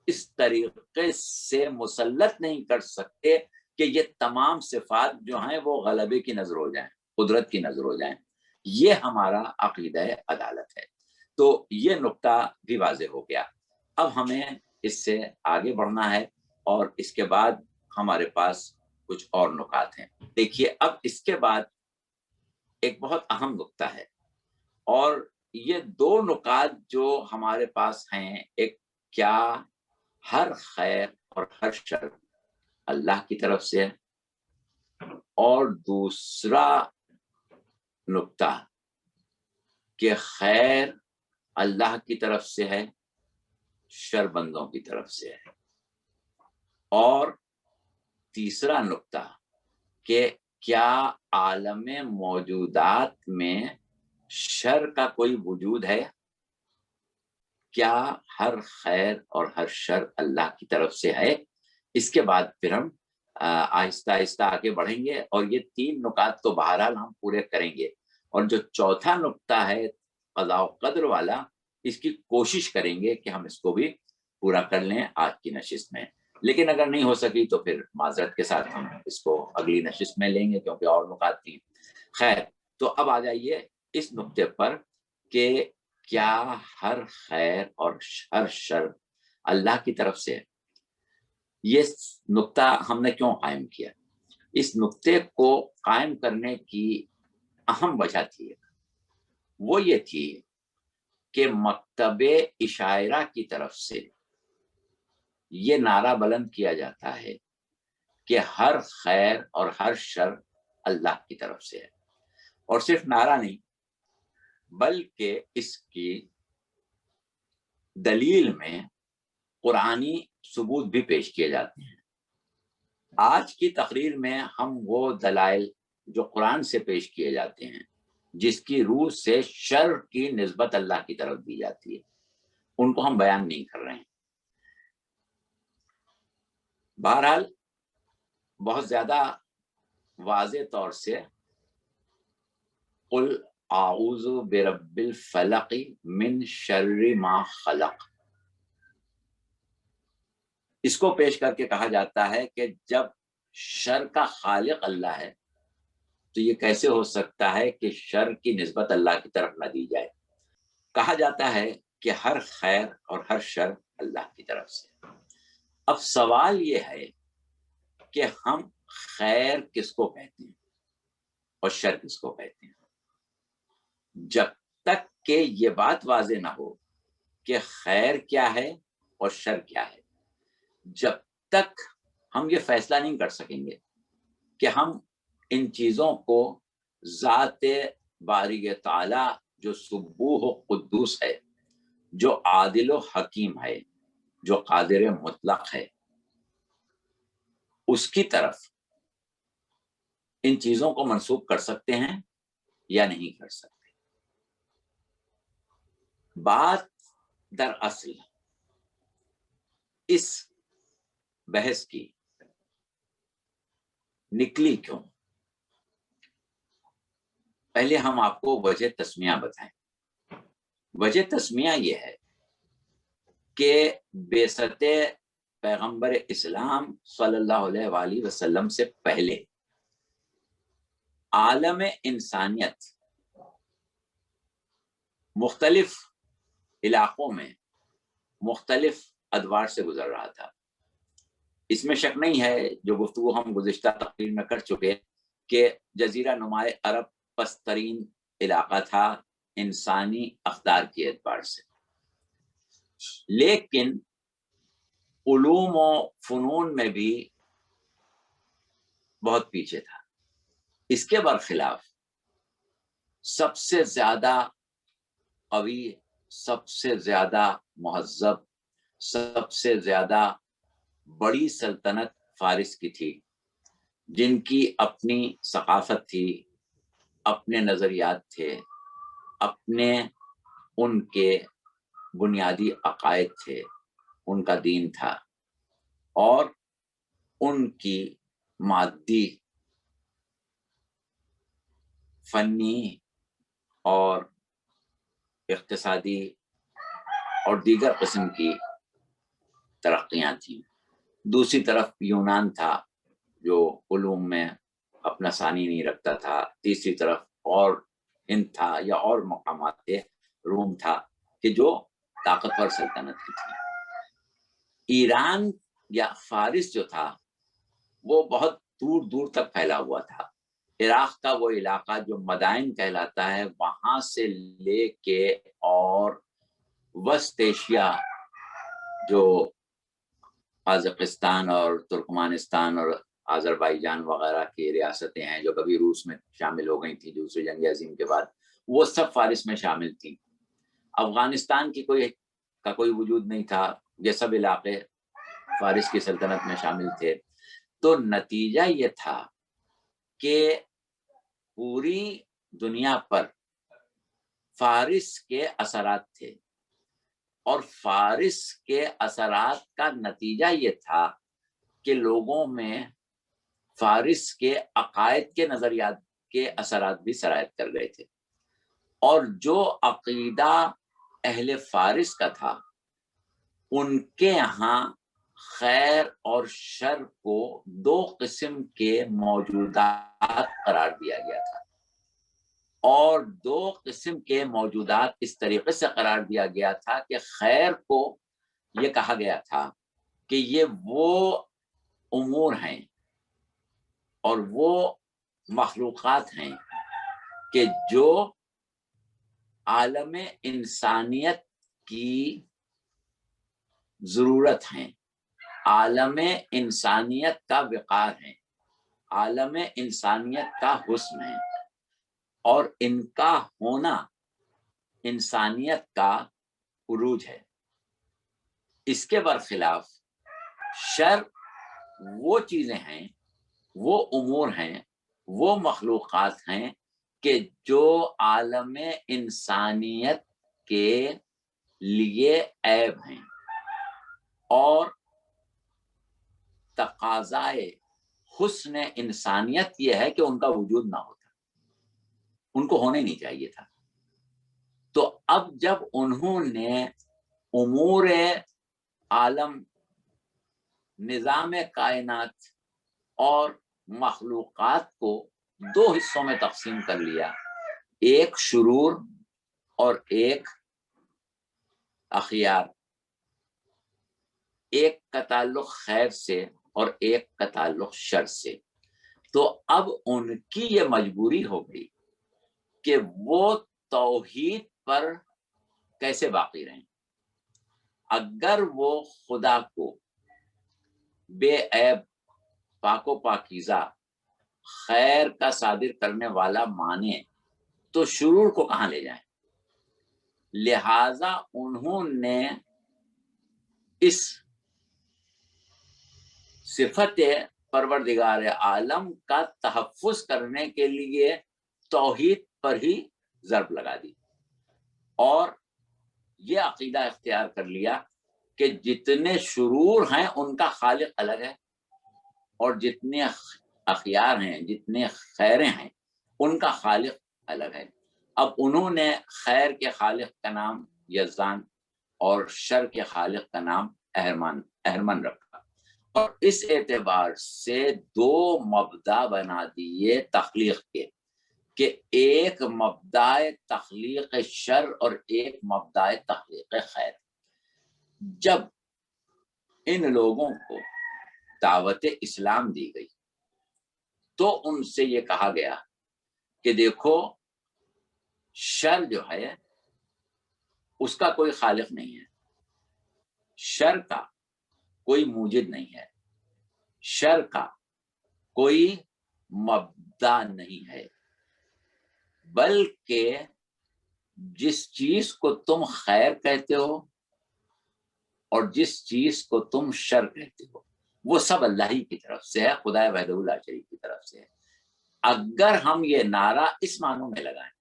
اس طریقے سے مسلط نہیں کر سکتے کہ یہ تمام صفات جو ہیں وہ غلبے کی نظر ہو جائیں، قدرت کی نظر ہو جائیں. یہ ہمارا عقیدہ عدالت ہے. تو یہ نقطہ بھی واضح ہو گیا. اب ہمیں اس سے آگے بڑھنا ہے، اور اس کے بعد ہمارے پاس کچھ اور نکات ہیں. دیکھیے، اب اس کے بعد ایک بہت اہم نقطہ ہے، اور یہ دو نکات جو ہمارے پاس ہیں، ایک کیا ہر خیر اور ہر شر اللہ کی طرف سے، اور دوسرا نقطہ کہ خیر اللہ کی طرف سے ہے، شر بندوں کی طرف سے ہے. اور تیسرا نقطہ کہ کیا عالم موجودات میں شر کا کوئی وجود ہے، کیا ہر خیر اور ہر شر اللہ کی طرف سے ہے. اس کے بعد پھر ہم آہستہ آہستہ آگے بڑھیں گے، اور یہ تین نکات تو بہرحال ہم پورے کریں گے. اور جو چوتھا نقطہ ہے قضاء و قدر والا، اس کی کوشش کریں گے کہ ہم اس کو بھی پورا کر لیں آج کی نشست میں. لیکن اگر نہیں ہو سکی تو پھر معذرت کے ساتھ ہم اس کو اگلی نشست میں لیں گے، کیونکہ اور نکات تھی. خیر، تو اب آ جائیے اس نقطے پر کہ کیا ہر خیر اور ہر شر اللہ کی طرف سے ہے. یہ نقطہ ہم نے کیوں قائم کیا؟ اس نقطے کو قائم کرنے کی اہم وجہ تھی، وہ یہ تھی کہ مکتب عشائرہ کی طرف سے یہ نعرہ بلند کیا جاتا ہے کہ ہر خیر اور ہر شر اللہ کی طرف سے ہے. اور صرف نعرہ نہیں، بلکہ اس کی دلیل میں قرآنی ثبوت بھی پیش کیے جاتے ہیں. آج کی تقریر میں ہم وہ دلائل جو قرآن سے پیش کیے جاتے ہیں، جس کی روح سے شر کی نسبت اللہ کی طرف دی جاتی ہے، ان کو ہم بیان نہیں کر رہے ہیں. بہرحال بہت زیادہ واضح طور سے قل اعوذ برب الفلق من شر ما خلق، اس کو پیش کر کے کہا جاتا ہے کہ جب شر کا خالق اللہ ہے تو یہ کیسے ہو سکتا ہے کہ شر کی نسبت اللہ کی طرف نہ دی جائے. کہا جاتا ہے کہ ہر خیر اور ہر شر اللہ کی طرف سے. اب سوال یہ ہے کہ ہم خیر کس کو کہتے ہیں؟ اور شر کس کو کہتے ہیں. جب تک کہ یہ بات واضح نہ ہو کہ خیر کیا ہے اور شر کیا ہے، جب تک ہم یہ فیصلہ نہیں کر سکیں گے کہ ہم ان چیزوں کو ذات باری تعالی جو سبوح و قدوس ہے، جو عادل و حکیم ہے، جو قادر مطلق ہے، اس کی طرف ان چیزوں کو منسوب کر سکتے ہیں یا نہیں کر سکتے. بات دراصل اس بحث کی نکلی کیوں؟ پہلے ہم آپ کو وجہ تسمیہ بتائیں. وجہ تسمیہ یہ ہے کہ بعثت پیغمبر اسلام صلی اللہ علیہ وآلہ وسلم سے پہلے عالم انسانیت مختلف علاقوں میں مختلف ادوار سے گزر رہا تھا. اس میں شک نہیں ہے، جو گفتگو ہم گزشتہ تقریر میں کر چکے، کہ جزیرہ نما عرب پست ترین علاقہ تھا انسانی اقدار کے اعتبار سے، لیکن علوم و فنون میں بھی بہت پیچھے تھا. اس کے برخلاف سب سے زیادہ قوی، سب سے زیادہ مہذب، سب سے زیادہ بڑی سلطنت فارس کی تھی، جن کی اپنی ثقافت تھی، اپنے نظریات تھے، اپنے ان کے بنیادی عقائد تھے، ان کا دین تھا، اور ان کی مادی، فنی اور اقتصادی اور دیگر قسم کی ترقیاں تھیں. دوسری طرف یونان تھا جو علوم میں اپنا ثانی نہیں رکھتا تھا. تیسری طرف اور ہند تھا یا اور مقامات تھے. روم تھا کہ جو طاقتور سلطنت کی تھی. ایران یا فارس جو تھا وہ بہت دور دور تک پھیلا ہوا تھا. عراق کا وہ علاقہ جو مدائن کہلاتا ہے، وہاں سے لے کے اور وسط ایشیا جو قازقستان اور ترکمانستان اور آذربائیجان وغیرہ کی ریاستیں ہیں جو کبھی روس میں شامل ہو گئی تھیں دوسری جنگ عظیم کے بعد، وہ سب فارس میں شامل تھیں. افغانستان کی کوئی وجود نہیں تھا. یہ سب علاقے فارس کی سلطنت میں شامل تھے. تو نتیجہ یہ تھا کہ پوری دنیا پر فارس کے اثرات تھے، اور فارس کے اثرات کا نتیجہ یہ تھا کہ لوگوں میں فارس کے عقائد کے نظریات کے اثرات بھی سرایت کر گئے تھے. اور جو عقیدہ اہل فارس کا تھا، ان کے یہاں خیر اور شر کو دو قسم کے موجودات قرار دیا گیا تھا، اور دو قسم کے موجودات اس طریقے سے قرار دیا گیا تھا کہ خیر کو یہ کہا گیا تھا کہ یہ وہ امور ہیں اور وہ مخلوقات ہیں کہ جو عالم انسانیت کی ضرورت ہیں، عالم انسانیت کا وقار ہیں، عالم انسانیت کا حسن ہے، اور ان کا ہونا انسانیت کا عروج ہے. اس کے برخلاف شر وہ چیزیں ہیں، وہ امور ہیں، وہ مخلوقات ہیں کہ جو عالم انسانیت کے لیے عیب ہیں، اور تقاضائے حسن انسانیت یہ ہے کہ ان کا وجود نہ ہوتا، ان کو ہونے نہیں چاہیے تھا. تو اب جب انہوں نے امور عالم، نظام کائنات اور مخلوقات کو دو حصوں میں تقسیم کر لیا، ایک شرور اور ایک اخیار، ایک کا تعلق خیر سے اور ایک کا تعلق شر سے. تو اب ان کی یہ مجبوری ہو گئی کہ وہ توحید پر کیسے باقی رہیں. اگر وہ خدا کو بے عیب، پاک و پاکیزہ، خیر کا صادر کرنے والا مانے تو شرور کو کہاں لے جائیں. لہذا انہوں نے اس صفت پروردگار عالم کا تحفظ کرنے کے لیے توحید پر ہی ضرب لگا دی اور یہ عقیدہ اختیار کر لیا کہ جتنے شرور ہیں ان کا خالق الگ ہے اور جتنے اخیار ہیں، جتنے خیریں ہیں، ان کا خالق الگ ہے. اب انہوں نے خیر کے خالق کا نام یزدان اور شر کے خالق کا نام اہرمن رکھا اور اس اعتبار سے دو مبدا بنا دیے تخلیق کے کہ ایک مبدا تخلیق شر اور ایک مبدا تخلیق خیر. جب ان لوگوں کو دعوت اسلام دی گئی تو ان سے یہ کہا گیا کہ دیکھو شر جو ہے اس کا کوئی خالق نہیں ہے، شر کا کوئی موجد نہیں ہے، شر کا کوئی مبدا نہیں ہے، بلکہ جس چیز کو تم خیر کہتے ہو اور جس چیز کو تم شر کہتے ہو وہ سب اللہ ہی کی طرف سے ہے، خدا وحدہ لا شریک کی طرف سے ہے. اگر ہم یہ نعرہ اس معنوں میں لگائیں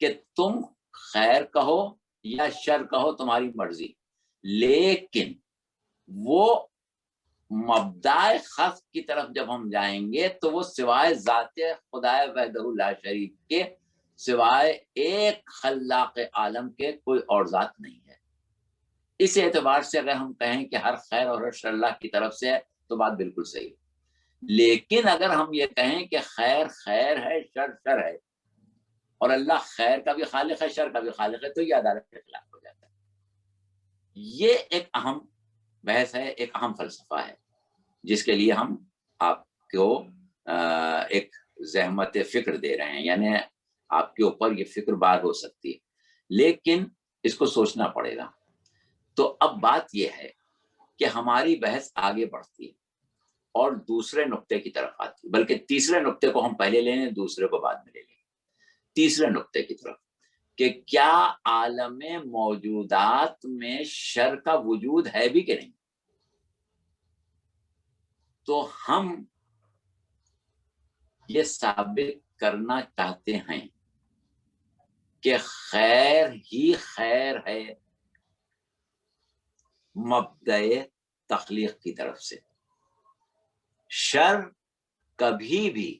کہ تم خیر کہو یا شر کہو تمہاری مرضی، لیکن وہ مبدا خلق کی طرف جب ہم جائیں گے تو وہ سوائے ذات خدا وحدہ لا شریک کے، سوائے ایک خلاق عالم کے کوئی اور ذات نہیں ہے. اس اعتبار سے اگر ہم کہیں کہ ہر خیر اور ہر شر اللہ کی طرف سے ہے تو بات بالکل صحیح ہے. لیکن اگر ہم یہ کہیں کہ خیر خیر ہے، شر شر ہے اور اللہ خیر کا بھی خالق ہے، شر کا بھی خالق ہے، تو یہ عدالت کے خلاف ہو جاتا ہے. یہ ایک اہم بحث ہے، ایک اہم فلسفہ ہے جس کے لیے ہم آپ کو ایک زحمت فکر دے رہے ہیں، یعنی آپ کے اوپر یہ فکر بار ہو سکتی ہے لیکن اس کو سوچنا پڑے گا. تو اب بات یہ ہے کہ ہماری بحث آگے بڑھتی ہے اور دوسرے نقطے کی طرف آتی ہے، بلکہ تیسرے نقطے کو ہم پہلے لیں گے، دوسرے کو بعد میں لے لیں گے. تیسرے نقطے کی طرف کہ کیا عالم موجودات میں شر کا وجود ہے بھی کہ نہیں. تو ہم یہ ثابت کرنا چاہتے ہیں کہ خیر ہی خیر ہے مبدأ تخلیق کی طرف سے. شر کبھی بھی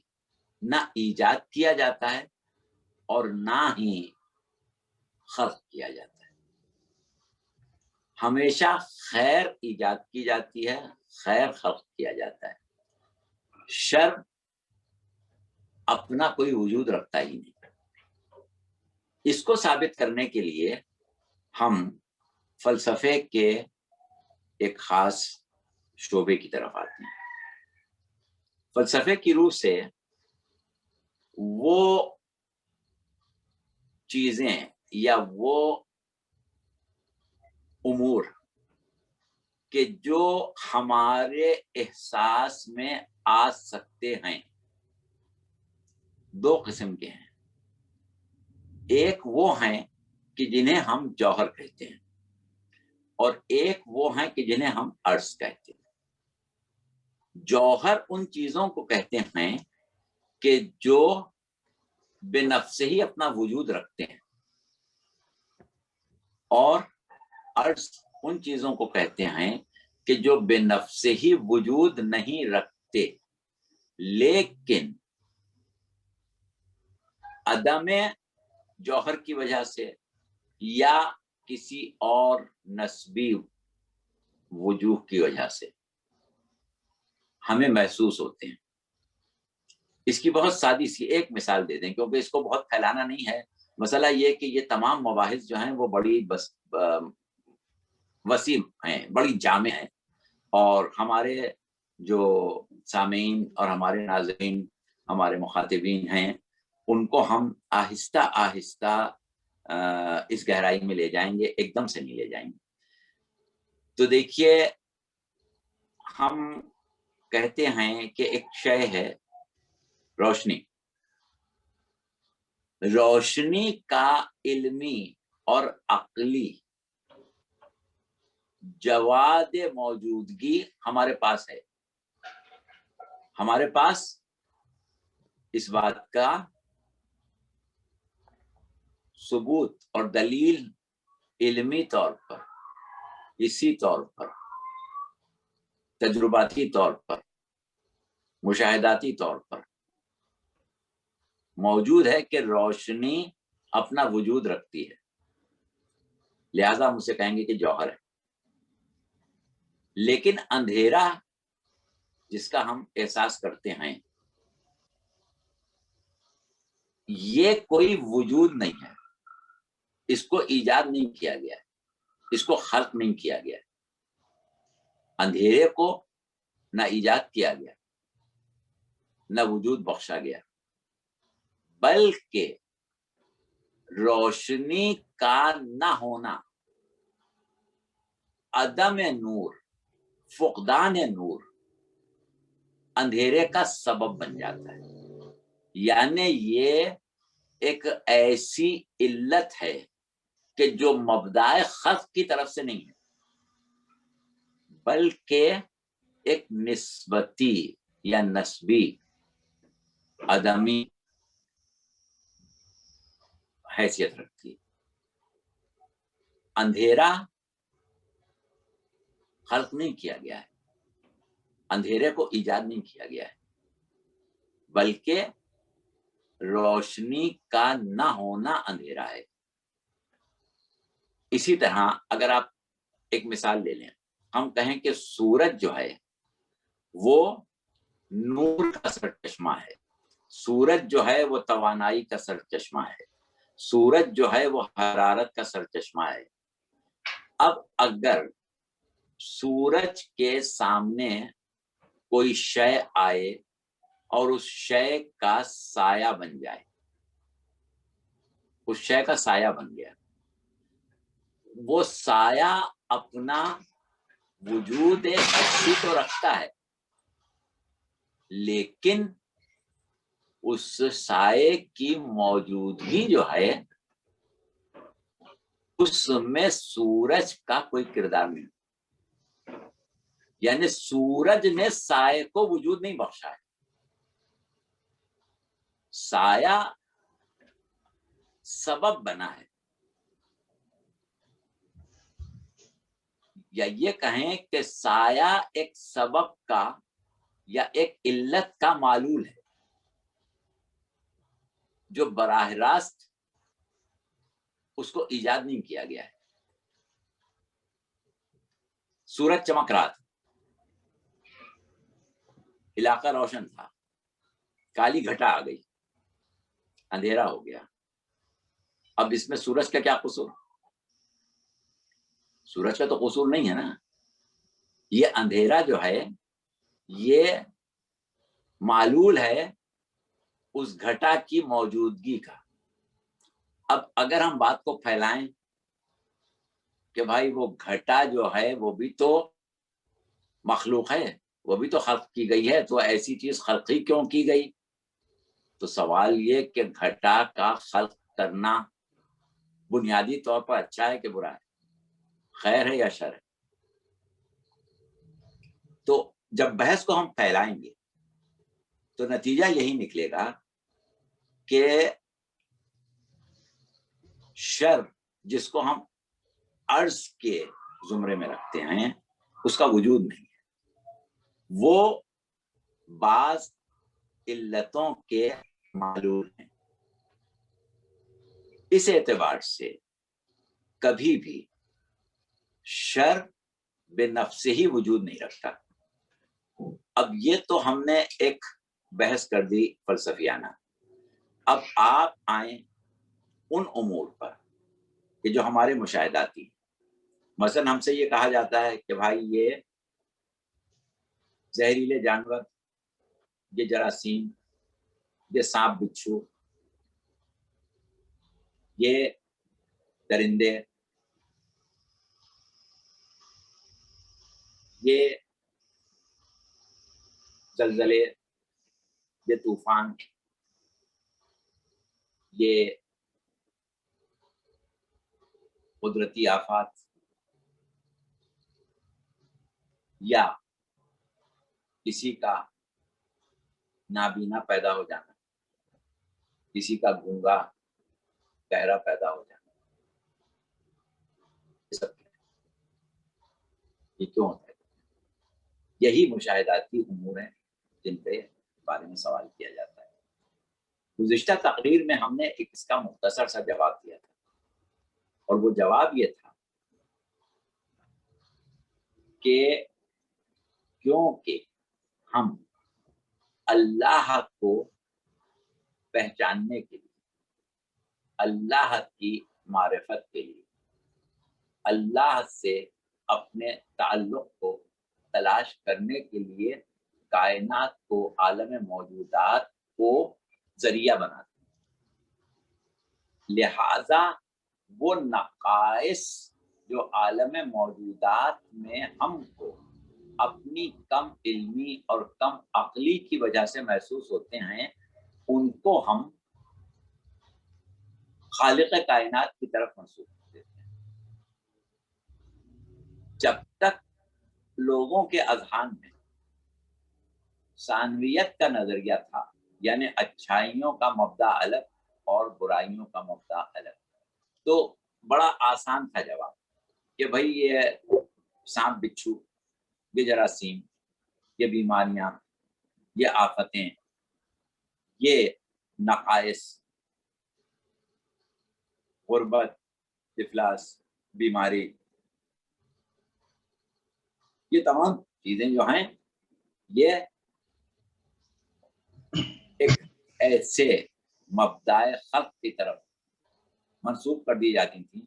نہ ایجاد کیا جاتا ہے اور نہ ہی خلق کیا جاتا ہے. ہمیشہ خیر ایجاد کی جاتی ہے، خیر خلق کیا جاتا ہے. شر اپنا کوئی وجود رکھتا ہی نہیں. اس کو ثابت کرنے کے لیے ہم فلسفے کے ایک خاص شعبے کی طرف آتے ہیں. فلسفے کی روح سے وہ چیزیں یا وہ امور کہ جو ہمارے احساس میں آ سکتے ہیں دو قسم کے ہیں. ایک وہ ہیں کہ جنہیں ہم جوہر کہتے ہیں اور ایک وہ ہیں کہ جنہیں ہم عرض کہتے ہیں. جوہر ان چیزوں کو کہتے ہیں کہ جو بے نفس ہی اپنا وجود رکھتے ہیں اور عرض ان چیزوں کو کہتے ہیں کہ جو بے نفس ہی وجود نہیں رکھتے لیکن عدم جوہر کی وجہ سے یا کسی اور نسبی وجوہ کی وجہ سے ہمیں محسوس ہوتے ہیں. اس کی بہت سادی سی ایک مثال دے دیں کیونکہ اس کو بہت پھیلانا نہیں ہے. مسئلہ یہ کہ یہ تمام مباحث جو ہیں وہ بڑی وسیع ہیں، بڑی جامع ہیں اور ہمارے جو سامعین اور ہمارے ناظرین، ہمارے مخاطبین ہیں، ان کو ہم آہستہ آہستہ اس گہرائی میں لے جائیں گے، ایک دم سے نہیں لے جائیں گے۔ تو دیکھیے، ہم کہتے ہیں کہ ایک شے ہے روشنی، روشنی کا علمی اور عقلی جواد موجودگی ہمارے پاس ہے۔ ہمارے پاس اس بات کا ثبوت اور دلیل علمی طور پر، اسی طور پر، تجرباتی طور پر، مشاہداتی طور پر موجود ہے کہ روشنی اپنا وجود رکھتی ہے، لہذا ہم اسے کہیں گے کہ جوہر ہے۔ لیکن اندھیرا جس کا ہم احساس کرتے ہیں، یہ کوئی وجود نہیں ہے، اس کو ایجاد نہیں کیا گیا ہے، اس کو خلق نہیں کیا گیا ہے۔ اندھیرے کو نہ ایجاد کیا گیا، نہ وجود بخشا گیا، بلکہ روشنی کا نہ ہونا، عدم نور، فقدان نور اندھیرے کا سبب بن جاتا ہے۔ یعنی یہ ایک ایسی علت ہے کہ جو مبدأ خلق کی طرف سے نہیں ہے، بلکہ ایک نسبتی یا نسبی عدمی حیثیت رکھتی ہے۔ اندھیرا خلق نہیں کیا گیا ہے، اندھیرے کو ایجاد نہیں کیا گیا ہے، بلکہ روشنی کا نہ ہونا اندھیرا ہے۔ اسی طرح اگر آپ ایک مثال لے لیں، ہم کہیں کہ سورج جو ہے وہ نور کا سرچشمہ ہے، سورج جو ہے وہ توانائی کا سرچشمہ ہے، سورج جو ہے وہ حرارت کا سرچشمہ ہے۔ اب اگر سورج کے سامنے کوئی شے آئے اور اس شے کا سایہ بن جائے، اس شے کا سایہ بن گیا، وہ سایہ اپنا وجود اصلی تو رکھتا ہے، لیکن اس سائے کی موجودگی جو ہے اس میں سورج کا کوئی کردار نہیں، یعنی سورج نے سائے کو وجود نہیں بخشا ہے، سایہ سبب بنا ہے، یا یہ کہیں کہ سایہ ایک سبب کا یا ایک علت کا معلول ہے جو براہ راست اس کو ایجاد نہیں کیا گیا ہے۔ سورج چمک رہا تھا، علاقہ روشن تھا، کالی گھٹا آ گئی، اندھیرا ہو گیا۔ اب اس میں سورج کا کیا قصور؟ سورج کا تو قصور نہیں ہے نا، یہ اندھیرا جو ہے یہ معلول ہے اس گھٹا کی موجودگی کا۔ اب اگر ہم بات کو پھیلائیں کہ بھائی وہ گھٹا جو ہے وہ بھی تو مخلوق ہے، وہ بھی تو خلق کی گئی ہے، تو ایسی چیز خلق ہی کیوں کی گئی؟ تو سوال یہ کہ گھٹا کا خلق کرنا بنیادی طور پر اچھا ہے کہ برا ہے، خیر ہے یا شر ہے؟ تو جب بحث کو ہم پھیلائیں گے تو نتیجہ یہی نکلے گا کہ شر جس کو ہم عرض کے زمرے میں رکھتے ہیں اس کا وجود نہیں ہے، وہ بعض علتوں کے معلول ہیں۔ اس اعتبار سے کبھی بھی شر بے نفس ہی وجود نہیں رکھتا۔ اب یہ تو ہم نے ایک بحث کر دی فلسفیانہ، اب آپ آئیں ان امور پر کہ جو ہمارے مشاہداتی، مثلا ہم سے یہ کہا جاتا ہے کہ بھائی یہ زہریلے جانور یہ جراثیم، یہ سانپ بچھو، یہ درندے، یہ زلزلے، یہ طوفان، یہ قدرتی آفات، یا کسی کا نابینا پیدا ہو جانا، کسی کا گونگا بہرا پیدا ہو جانا، یہ سب کیا ہے؟ یہ کیوں ہوتا ہے؟ یہی مشاہداتی امور ہیں جن پہ بارے میں سوال کیا جاتا ہے۔ گزشتہ تقریر میں ہم نے ایک اس کا مختصر سا جواب دیا تھا، اور وہ جواب یہ تھا کہ کیونکہ ہم اللہ کو پہچاننے کے لیے، اللہ کی معرفت کے لیے، اللہ سے اپنے تعلق کو تلاش کرنے کے لیے کائنات کو، عالم موجودات کو ذریعہ بناتے ہیں۔ لہذا وہ نقائص جو عالم موجودات میں ہم کو اپنی کم علمی اور کم عقلی کی وجہ سے محسوس ہوتے ہیں، ان کو ہم خالق کائنات کی طرف منسوخ کر دیتے ہیں۔ جب تک لوگوں کے اذہان میں ثانویت کا نظریہ تھا، یعنی اچھائیوں کا مبدا الگ اور برائیوں کا مبدا الگ، تو بڑا آسان تھا جواب کہ بھائی یہ سانپ بچھو، یہ جراثیم، یہ بیماریاں، یہ آفتیں، یہ نقائص، غربت، افلاس، بیماری، یہ تمام چیزیں جو ہیں یہ ایک ایسے مبدائے خلق کی طرف منسوخ کر دی جاتی تھیں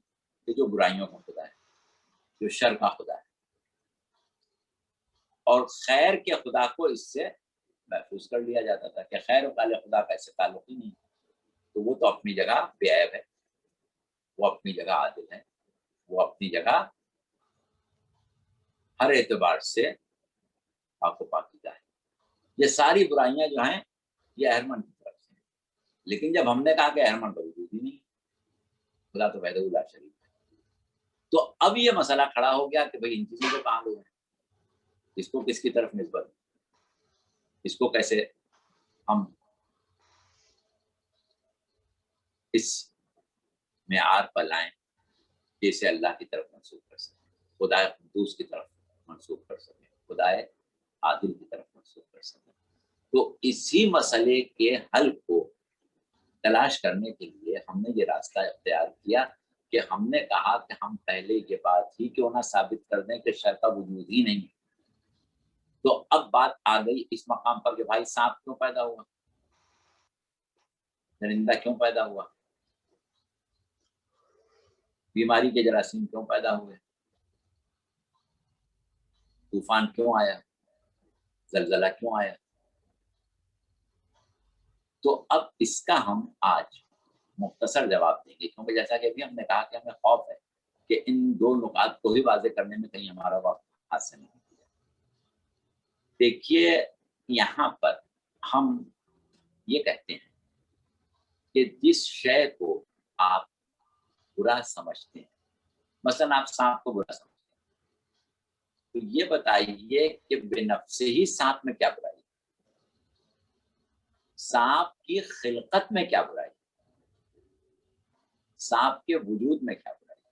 کہ جو برائیوں کا خدا ہے، جو شر کا خدا ہے، اور خیر کے خدا کو اس سے محفوظ کر لیا جاتا تھا کہ خیر والے خدا کا ایسے تعلق ہی نہیں، تو وہ تو اپنی جگہ بے عیب ہے، وہ اپنی جگہ عادل ہے، وہ اپنی جگہ ہر اعتبار سے پاک و پاکیزہ ہے۔ یہ ساری برائیاں جو ہیں یہ اہرمن کی طرف سے ہیں، لیکن جب ہم نے کہا کہ اہرمن کا وجود ہی نہیں، خدا تو وحدہ لا شریک ہے، تو اب یہ مسئلہ کھڑا ہو گیا کہ بھئی ان چیزوں کو کہاں لے جائیں، اس کو کس کی طرف نسبت، اس کو کیسے ہم اس معیار پر لائیں کہ اسے اللہ کی طرف منسوخ کر سکیں، خدا قدوس کی طرف منسوخ کر سکیں، خدا عادل کی طرف منسوخ کر سکیں۔ تو اسی مسئلے کے حل کو تلاش کرنے کے لیے ہم نے یہ راستہ اختیار کیا کہ ہم نے کہا کہ ہم پہلے یہ بات ہی کیوں نہ ثابت کر دیں کہ شر کا وجود ہی نہیں ہے۔ تو اب بات آ گئی اس مقام پر کہ بھائی سانپ کیوں پیدا ہوا، درندہ کیوں پیدا ہوا، بیماری کے جراثیم کیوں پیدا ہوئے، طوفان کیوں آیا، زلزلہ کیوں آیا۔ تو اب اس کا ہم آج مختصر جواب دیں گے، کیونکہ جیسا کہ ابھی ہم نے کہا کہ ہمیں خوف ہے کہ ان دو نکات کو ہی واضح کرنے میں کہیں ہمارا وقت ہاتھ سے نہیں کیا۔ دیکھیے یہاں پر ہم یہ کہتے ہیں کہ جس شے کو آپ برا سمجھتے ہیں، مثلا آپ سانپ کو برا سمجھتے ہیں، تو یہ بتائیے کہ بے نفس ہی سانپ میں کیا برائی، سانپ کی خلقت میں کیا برائی، سانپ کے وجود میں کیا برائی،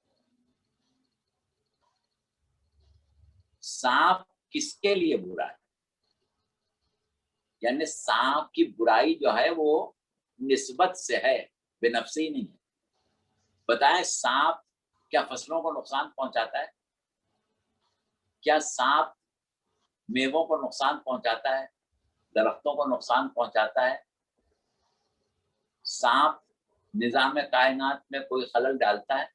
سانپ کس کے لیے برا ہے، یعنی سانپ کی برائی جو ہے وہ نسبت سے ہے، بے نفسی نہیں ہے۔ بتائیں سانپ کیا فصلوں کو نقصان پہنچاتا ہے؟ کیا سانپ میووں کو نقصان پہنچاتا ہے، درختوں کو نقصان پہنچاتا ہے؟ سانپ نظام کائنات میں کوئی خلل ڈالتا ہے؟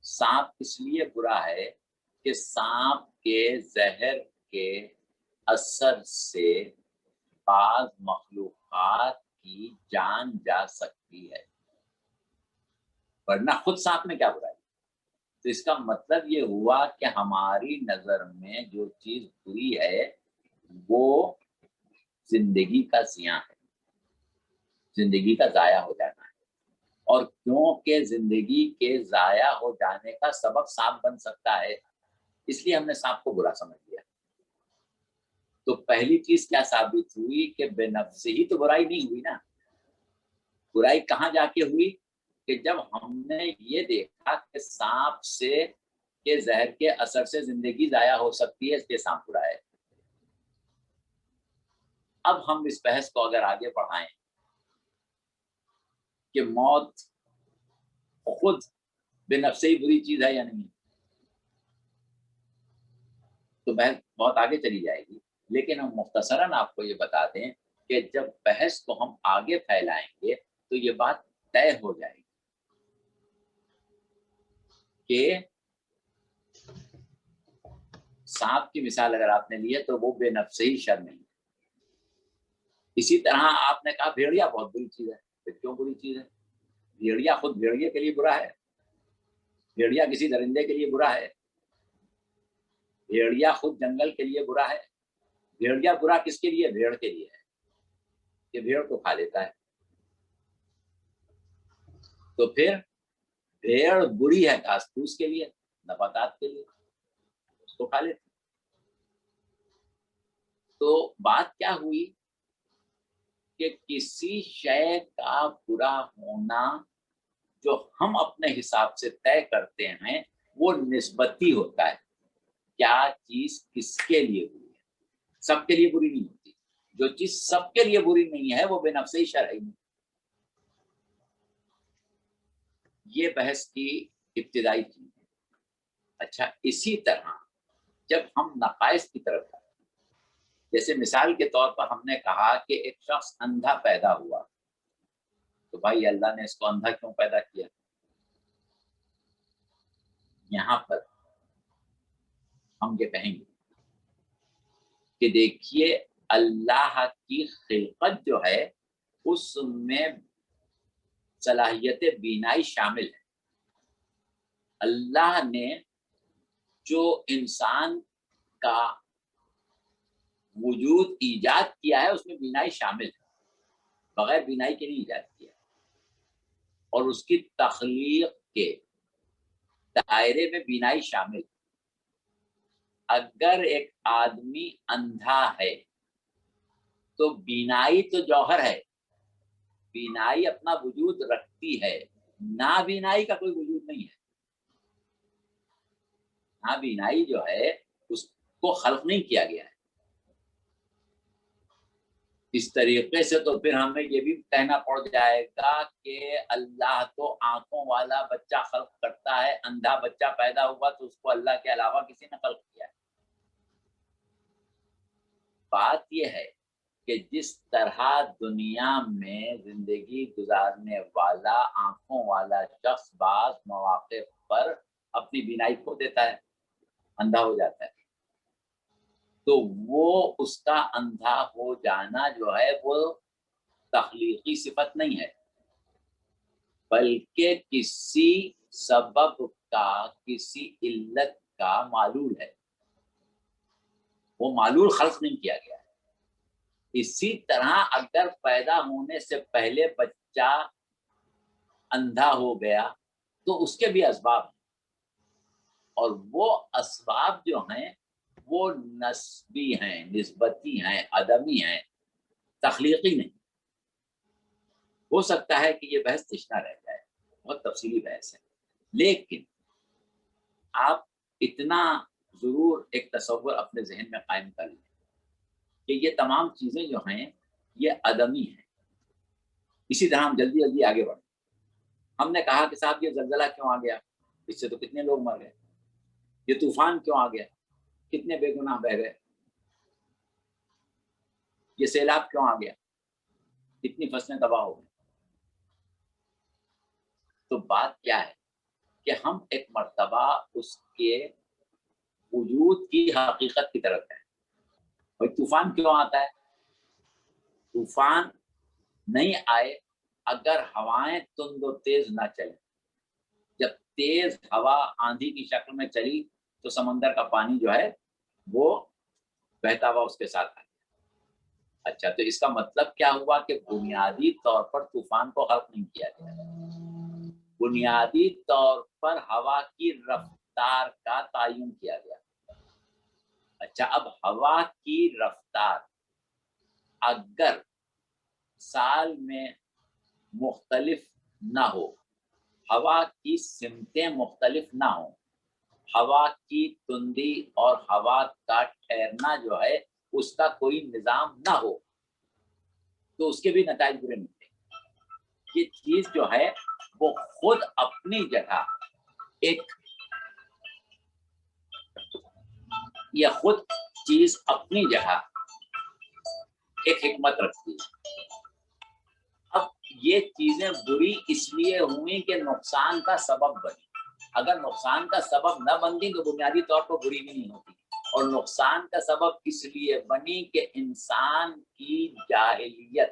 سانپ اس لیے برا ہے کہ سانپ کے زہر کے اثر سے بعض مخلوقات کی جان جا سکتی ہے، ورنہ خود سانپ میں کیا برائی؟ تو اس کا مطلب یہ ہوا کہ ہماری نظر میں جو چیز بری ہے وہ زندگی کا زیاں ہے، زندگی کا ضائع ہو جانا ہے، اور کیونکہ زندگی کے ضائع ہو جانے کا سبب سانپ بن سکتا ہے، اس لیے ہم نے سانپ کو برا سمجھ لیا۔ تو پہلی چیز کیا ثابت ہوئی کہ بے نفسی ہی تو برائی نہیں ہوئی نا، برائی کہاں جا کے ہوئی کہ جب ہم نے یہ دیکھا کہ سانپ سے کے زہر کے اثر سے زندگی ضائع ہو سکتی ہے، اس لیے سانپ برا ہے۔ اب ہم اس بحث کو اگر آگے بڑھائیں کہ موت خود بے نفسی بری چیز ہے یا نہیں، تو بحث بہت آگے چلی جائے گی، لیکن ہم مختصراً آپ کو یہ بتا دیں کہ جب بحث کو ہم آگے پھیلائیں گے تو یہ بات طے ہو جائے گی کہ سانپ کی مثال اگر آپ نے لی ہے تو وہ بے نفسی شر نہیں ہے۔ اسی طرح آپ نے کہا بھیڑیا بہت بری چیز ہے، پھر کیوں بری چیز ہے؟ بھیڑیا خود بھیڑیے کے لیے برا ہے، بھیڑیا کسی درندے کے لیے برا ہے، بھیڑیا خود جنگل کے لیے برا ہے۔ بھیڑیا برا کس کے لیے؟ بھیڑ کے لیے ہے کہ بھیڑ کو کھا لیتا ہے۔ تو پھر بھیڑ بری ہے گھاس پھوس کے لیے، نباتات کے لیے، اس کو کھا لیتے۔ تو بات کیا ہوئی کہ کسی شے کا برا ہونا جو ہم اپنے حساب سے طے کرتے ہیں وہ نسبتی ہوتا ہے، کیا چیز کس کے لیے بری ہے، سب کے لیے بری نہیں ہوتی۔ جو چیز سب کے لیے بری نہیں ہے وہ بے نفسی شرعی نہیں۔ یہ بحث کی ابتدائی چیز ہے۔ اچھا، اسی طرح جب ہم نقائص کی طرف آئے، جیسے مثال کے طور پر ہم نے کہا کہ ایک شخص اندھا پیدا ہوا، تو بھائی اللہ نے اس کو اندھا کیوں پیدا کیا؟ یہاں پر ہم یہ کہیں گے کہ دیکھیے اللہ کی خلقت جو ہے اس میں صلاحیت بینائی شامل ہے۔ اللہ نے جو انسان کا وجود ایجاد کیا ہے اس میں بینائی شامل ہے، بغیر بینائی کے نہیں ایجاد کیا، اور اس کی تخلیق کے دائرے میں بینائی شامل ہے۔ اگر ایک آدمی اندھا ہے تو بینائی تو جوہر ہے، بینائی اپنا وجود رکھتی ہے، نابینائی کا کوئی وجود نہیں ہے۔ نابینائی جو ہے اس کو خلق نہیں کیا گیا ہے۔ اس طریقے سے تو پھر ہمیں یہ بھی کہنا پڑ جائے گا کہ اللہ تو آنکھوں والا بچہ خلق کرتا ہے، اندھا بچہ پیدا ہوا تو اس کو اللہ کے علاوہ کسی نے خلق کیا ہے۔ بات یہ ہے کہ جس طرح دنیا میں زندگی گزارنے والا آنکھوں والا شخص بعض مواقع پر اپنی بینائی کھو دیتا ہے، اندھا ہو جاتا ہے، تو وہ اس کا اندھا ہو جانا جو ہے وہ تخلیقی صفت نہیں ہے، بلکہ کسی سبب کا، کسی علت کا معلول ہے، وہ معلول خلق نہیں کیا گیا ہے۔ اسی طرح اگر پیدا ہونے سے پہلے بچہ اندھا ہو گیا تو اس کے بھی اسباب ہیں، اور وہ اسباب جو ہیں وہ نسبی ہیں، نسبتی ہیں، عدمی ہیں، تخلیقی نہیں۔ ہو سکتا ہے کہ یہ بحث تشنا رہ جائے، بہت تفصیلی بحث ہے، لیکن آپ اتنا ضرور ایک تصور اپنے ذہن میں قائم کر لیں کہ یہ تمام چیزیں جو ہیں یہ عدمی ہیں۔ اسی طرح ہم جلدی جلدی آگے بڑھیں۔ ہم نے کہا کہ صاحب یہ زلزلہ کیوں آ گیا؟ اس سے تو کتنے لوگ مر گئے۔ یہ طوفان کیوں آ گیا؟ کتنے بے گناہ بہ گئے۔ یہ سیلاب کیوں آ گیا؟ کتنی فصلیں تباہ ہو گئی۔ تو بات کیا ہے کہ ہم ایک مرتبہ اس کے وجود کی حقیقت کی طرف ہیں۔ اور طوفان کیوں آتا ہے؟ طوفان نہیں آئے اگر ہوائیں تند و تیز نہ چلیں. جب تیز ہوا آندھی کی شکل میں چلی تو سمندر کا پانی جو ہے وہ بہتا ہوا اس کے ساتھ آیا. اچھا، تو اس کا مطلب کیا ہوا کہ بنیادی طور پر طوفان کو خلق نہیں کیا گیا، بنیادی طور پر ہوا کی رفتار کا تعین کیا گیا. اچھا، اب ہوا کی رفتار اگر سال میں مختلف نہ ہو، ہوا کی سمتیں مختلف نہ ہوں، ہوا کی تندی اور ہوا کا ٹھہرنا جو ہے اس کا کوئی نظام نہ ہو، تو اس کے بھی نتائج برے ملتے ہیں. یہ چیز جو ہے وہ خود اپنی جگہ اپنی جگہ ایک حکمت رکھتی ہے. اب یہ چیزیں بری اس لیے ہوئی کہ نقصان کا سبب بنی. اگر نقصان کا سبب نہ بنتی تو بنیادی طور پر بری بھی نہیں ہوتی. اور نقصان کا سبب اس لیے بنی کہ انسان کی جاہلیت،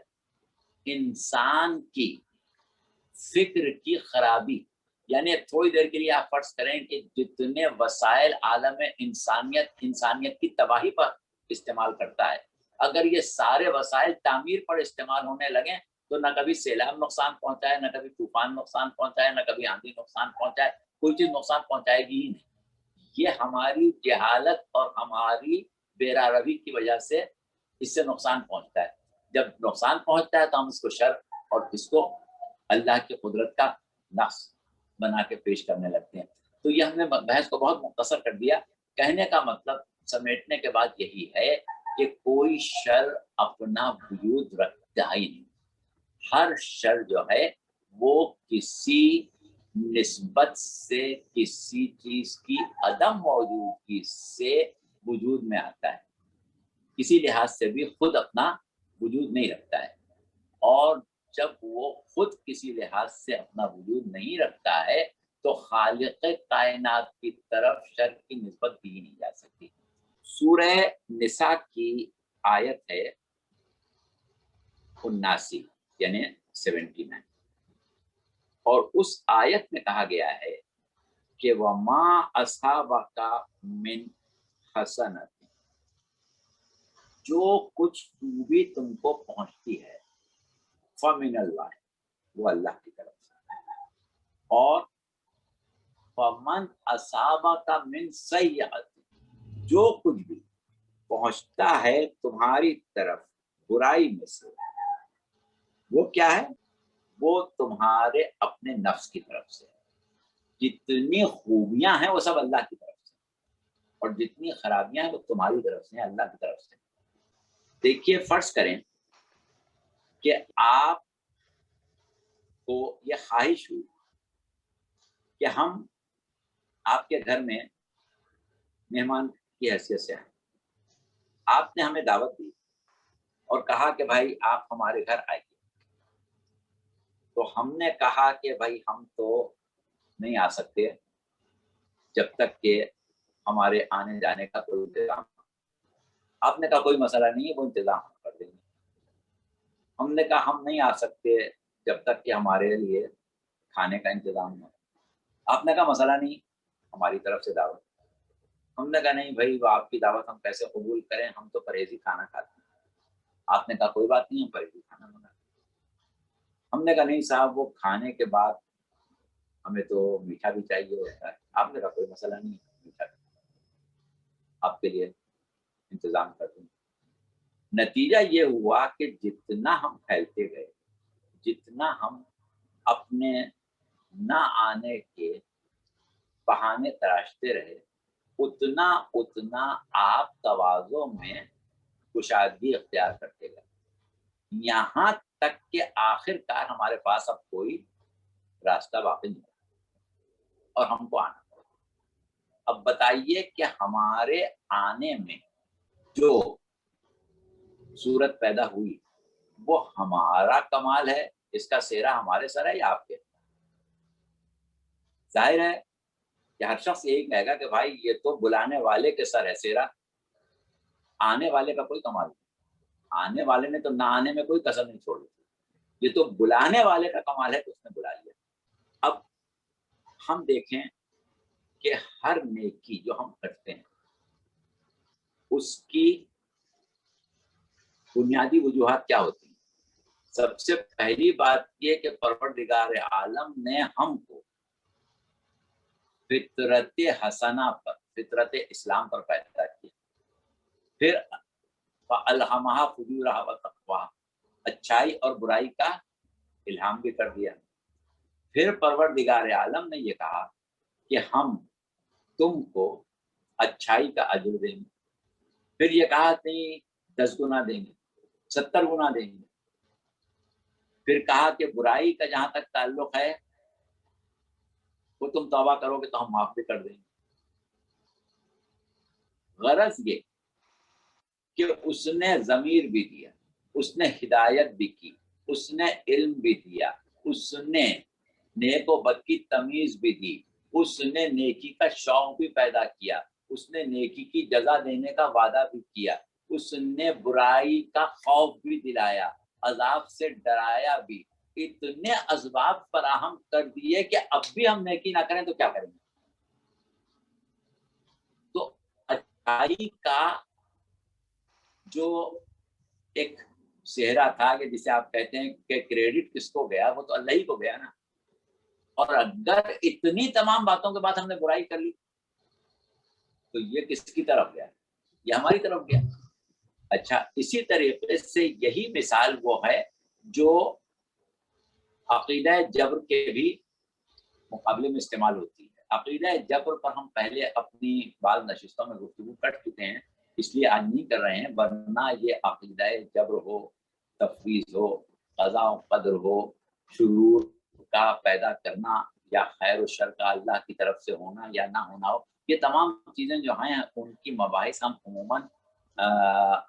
انسان کی فکر کی خرابی. یعنی تھوڑی دیر کے لیے آپ فرض کریں کہ جتنے وسائل عالم انسانیت کی تباہی پر استعمال کرتا ہے، اگر یہ سارے وسائل تعمیر پر استعمال ہونے لگیں تو نہ کبھی سیلاب نقصان پہنچائے، نہ کبھی طوفان نقصان پہنچائے، نہ کبھی آندھی نقصان پہنچائے، کوئی چیز نقصان پہنچائے گی ہی نہیں. یہ ہماری جہالت اور ہماری بیرا روی کی وجہ سے اس سے نقصان پہنچتا ہے. جب نقصان پہنچتا ہے تو ہم اس کو شر اور اس کو اللہ کی قدرت کا نقص بنا کے پیش کرنے لگتے ہیں. تو یہ ہم نے بحث کو بہت مختصر کر دیا. کہنے کا مطلب سمیٹنے کے بعد یہی ہے کہ کوئی شر اپنا وجود رکھتا ہی نہیں. ہر شر جو ہے وہ کسی نسبت سے، کسی چیز کی عدم موجودگی سے وجود میں آتا ہے. کسی لحاظ سے بھی خود اپنا وجود نہیں رکھتا ہے. اور جب وہ خود کسی لحاظ سے اپنا وجود نہیں رکھتا ہے تو خالق کائنات کی طرف شر کی نسبت بھی نہیں جا سکتی. سورہ نساء کی آیت ہے 79 یعنی 79، اور اس آیت میں کہا گیا ہے کہ وَمَا أَصَابَكَ مِنْ حَسَنَةٍ، جو کچھ خوبی تم کو پہنچتی ہے فَمِنَ اللَّهِ، وہ اللہ کی طرف سے. اور فَمَنْ أَصَابَكَ مِنْ سَيِّئَةٍ، جو کچھ بھی پہنچتا ہے تمہاری طرف برائی میں سے، وہ کیا ہے؟ وہ تمہارے اپنے نفس کی طرف سے. جتنی خوبیاں ہیں وہ سب اللہ کی طرف سے، اور جتنی خرابیاں ہیں وہ تمہاری طرف سے ہیں، اللہ کی طرف سے. دیکھیے، فرض کریں کہ آپ کو یہ خواہش ہوئی کہ ہم آپ کے گھر میں مہمان کی حیثیت سے آئیں. آپ نے ہمیں دعوت دی اور کہا کہ بھائی آپ ہمارے گھر آئیے. تو ہم نے کہا کہ بھائی ہم تو نہیں آ سکتے جب تک کہ ہمارے آنے جانے کا کوئی انتظام. آپ نے کہا کوئی مسئلہ نہیں ہے، وہ انتظام ہم کر دیں گے. ہم نے کہا ہم نہیں آ سکتے جب تک کہ ہمارے لیے کھانے کا انتظام ہو. آپ نے کہا مسئلہ نہیں، ہماری طرف سے دعوت. ہم نے کہا نہیں بھائی، وہ آپ کی دعوت ہم کیسے قبول کریں، ہم تو پرہیزی کھانا کھاتے ہیں. آپ نے کہا کوئی بات نہیں، ہم پرہیزی کھانا منگاتے. ہم نے کہا نہیں صاحب، وہ کھانے کے بعد ہمیں تو میٹھا بھی چاہیے ہوتا ہے. آپ نے کہا کوئی مسئلہ نہیں، میٹھا آپ کے لیے انتظام کر دیں. نتیجہ یہ ہوا کہ جتنا ہم پھیلتے گئے، جتنا ہم اپنے نہ آنے کے بہانے تراشتے رہے، اتنا آپ تواضع میں کشادگی اختیار کرتے گئے، یہاں تک کہ آخر کار ہمارے پاس اب کوئی راستہ باقی نہیں اور ہم کو آنا پڑا. اب بتائیے کہ ہمارے آنے میں جو صورت پیدا ہوئی وہ ہمارا کمال ہے، اس کا سہرا ہمارے سر ہے یا آپ کے؟ ظاہر ہے کہ ہر شخص یہی کہے گا کہ بھائی یہ تو بلانے والے کے سر ہے سہرا، آنے والے کا کوئی کمال نہیں. آنے والے نے تو نہ آنے میں کوئی کسر نہیں چھوڑی، یہ تو بلانے والے کا کمال ہے کہ اس نے بلا لیا۔ اب ہم دیکھیں کہ ہر نیکی جو ہم کرتے ہیں اس کی بنیادی وجوہات کیا ہوتی ہیں؟ سب سے پہلی بات یہ کہ پروردگار عالم نے ہم کو فطرت حسنہ پر، فطرت اسلام پر پیدا کیا، پھر فَأَلْهَمَهَا فُجُورَهَا وَتَقْوَاهَا، اچھائی اور برائی کا الہام بھی کر دیا۔ پھر پروردگار عالم نے یہ کہا کہ ہم تم کو اچھائی کا اجر دیں گے، پھر یہ کہا نہیں 10 گنا دیں گے، 70 گنا دیں گے، پھر کہا کہ برائی کا جہاں تک تعلق ہے وہ تم توبہ کرو گے تو ہم معاف بھی کر دیں گے۔ غرض یہ کہ اس نے ضمیر بھی دیا، اس نے ہدایت بھی کی، اس نے علم بھی دیا، اس نے نیک و بد کی تمیز بھی دی، اس نے نیکی کا شوق بھی پیدا کیا، اس نے نیکی کی جزا دینے کا وعدہ بھی کیا، اس نے برائی کا خوف بھی دلایا، عذاب سے ڈرایا بھی، اتنے اسباب فراہم کر دیے کہ اب بھی ہم نیکی نہ کریں تو کیا کریں گے؟ تو اچھائی کا جو ایک صحرا تھا کہ جسے آپ کہتے ہیں کہ کریڈٹ کس کو گیا، وہ تو اللہ ہی کو گیا نا۔ اور اگر اتنی تمام باتوں کے بعد ہم نے برائی کر لی تو یہ کس کی طرف گیا؟ یہ ہماری طرف گیا۔ اچھا، اسی طریقے سے یہی مثال وہ ہے جو عقیدہ جبر کے بھی مقابلے میں استعمال ہوتی ہے۔ عقیدہ جبر پر ہم پہلے اپنی بعض نشستوں میں گفتگو کر چکے ہیں، اس لیے آج نہیں کر رہے ہیں، ورنہ یہ عقیدہ جبر ہو، تفویض ہو، قضاء و قدر ہو، شرور کا پیدا کرنا یا خیر و شر کا اللہ کی طرف سے ہونا یا نہ ہونا ہو، یہ تمام چیزیں جو ہیں ان کی مباحث ہم عموماً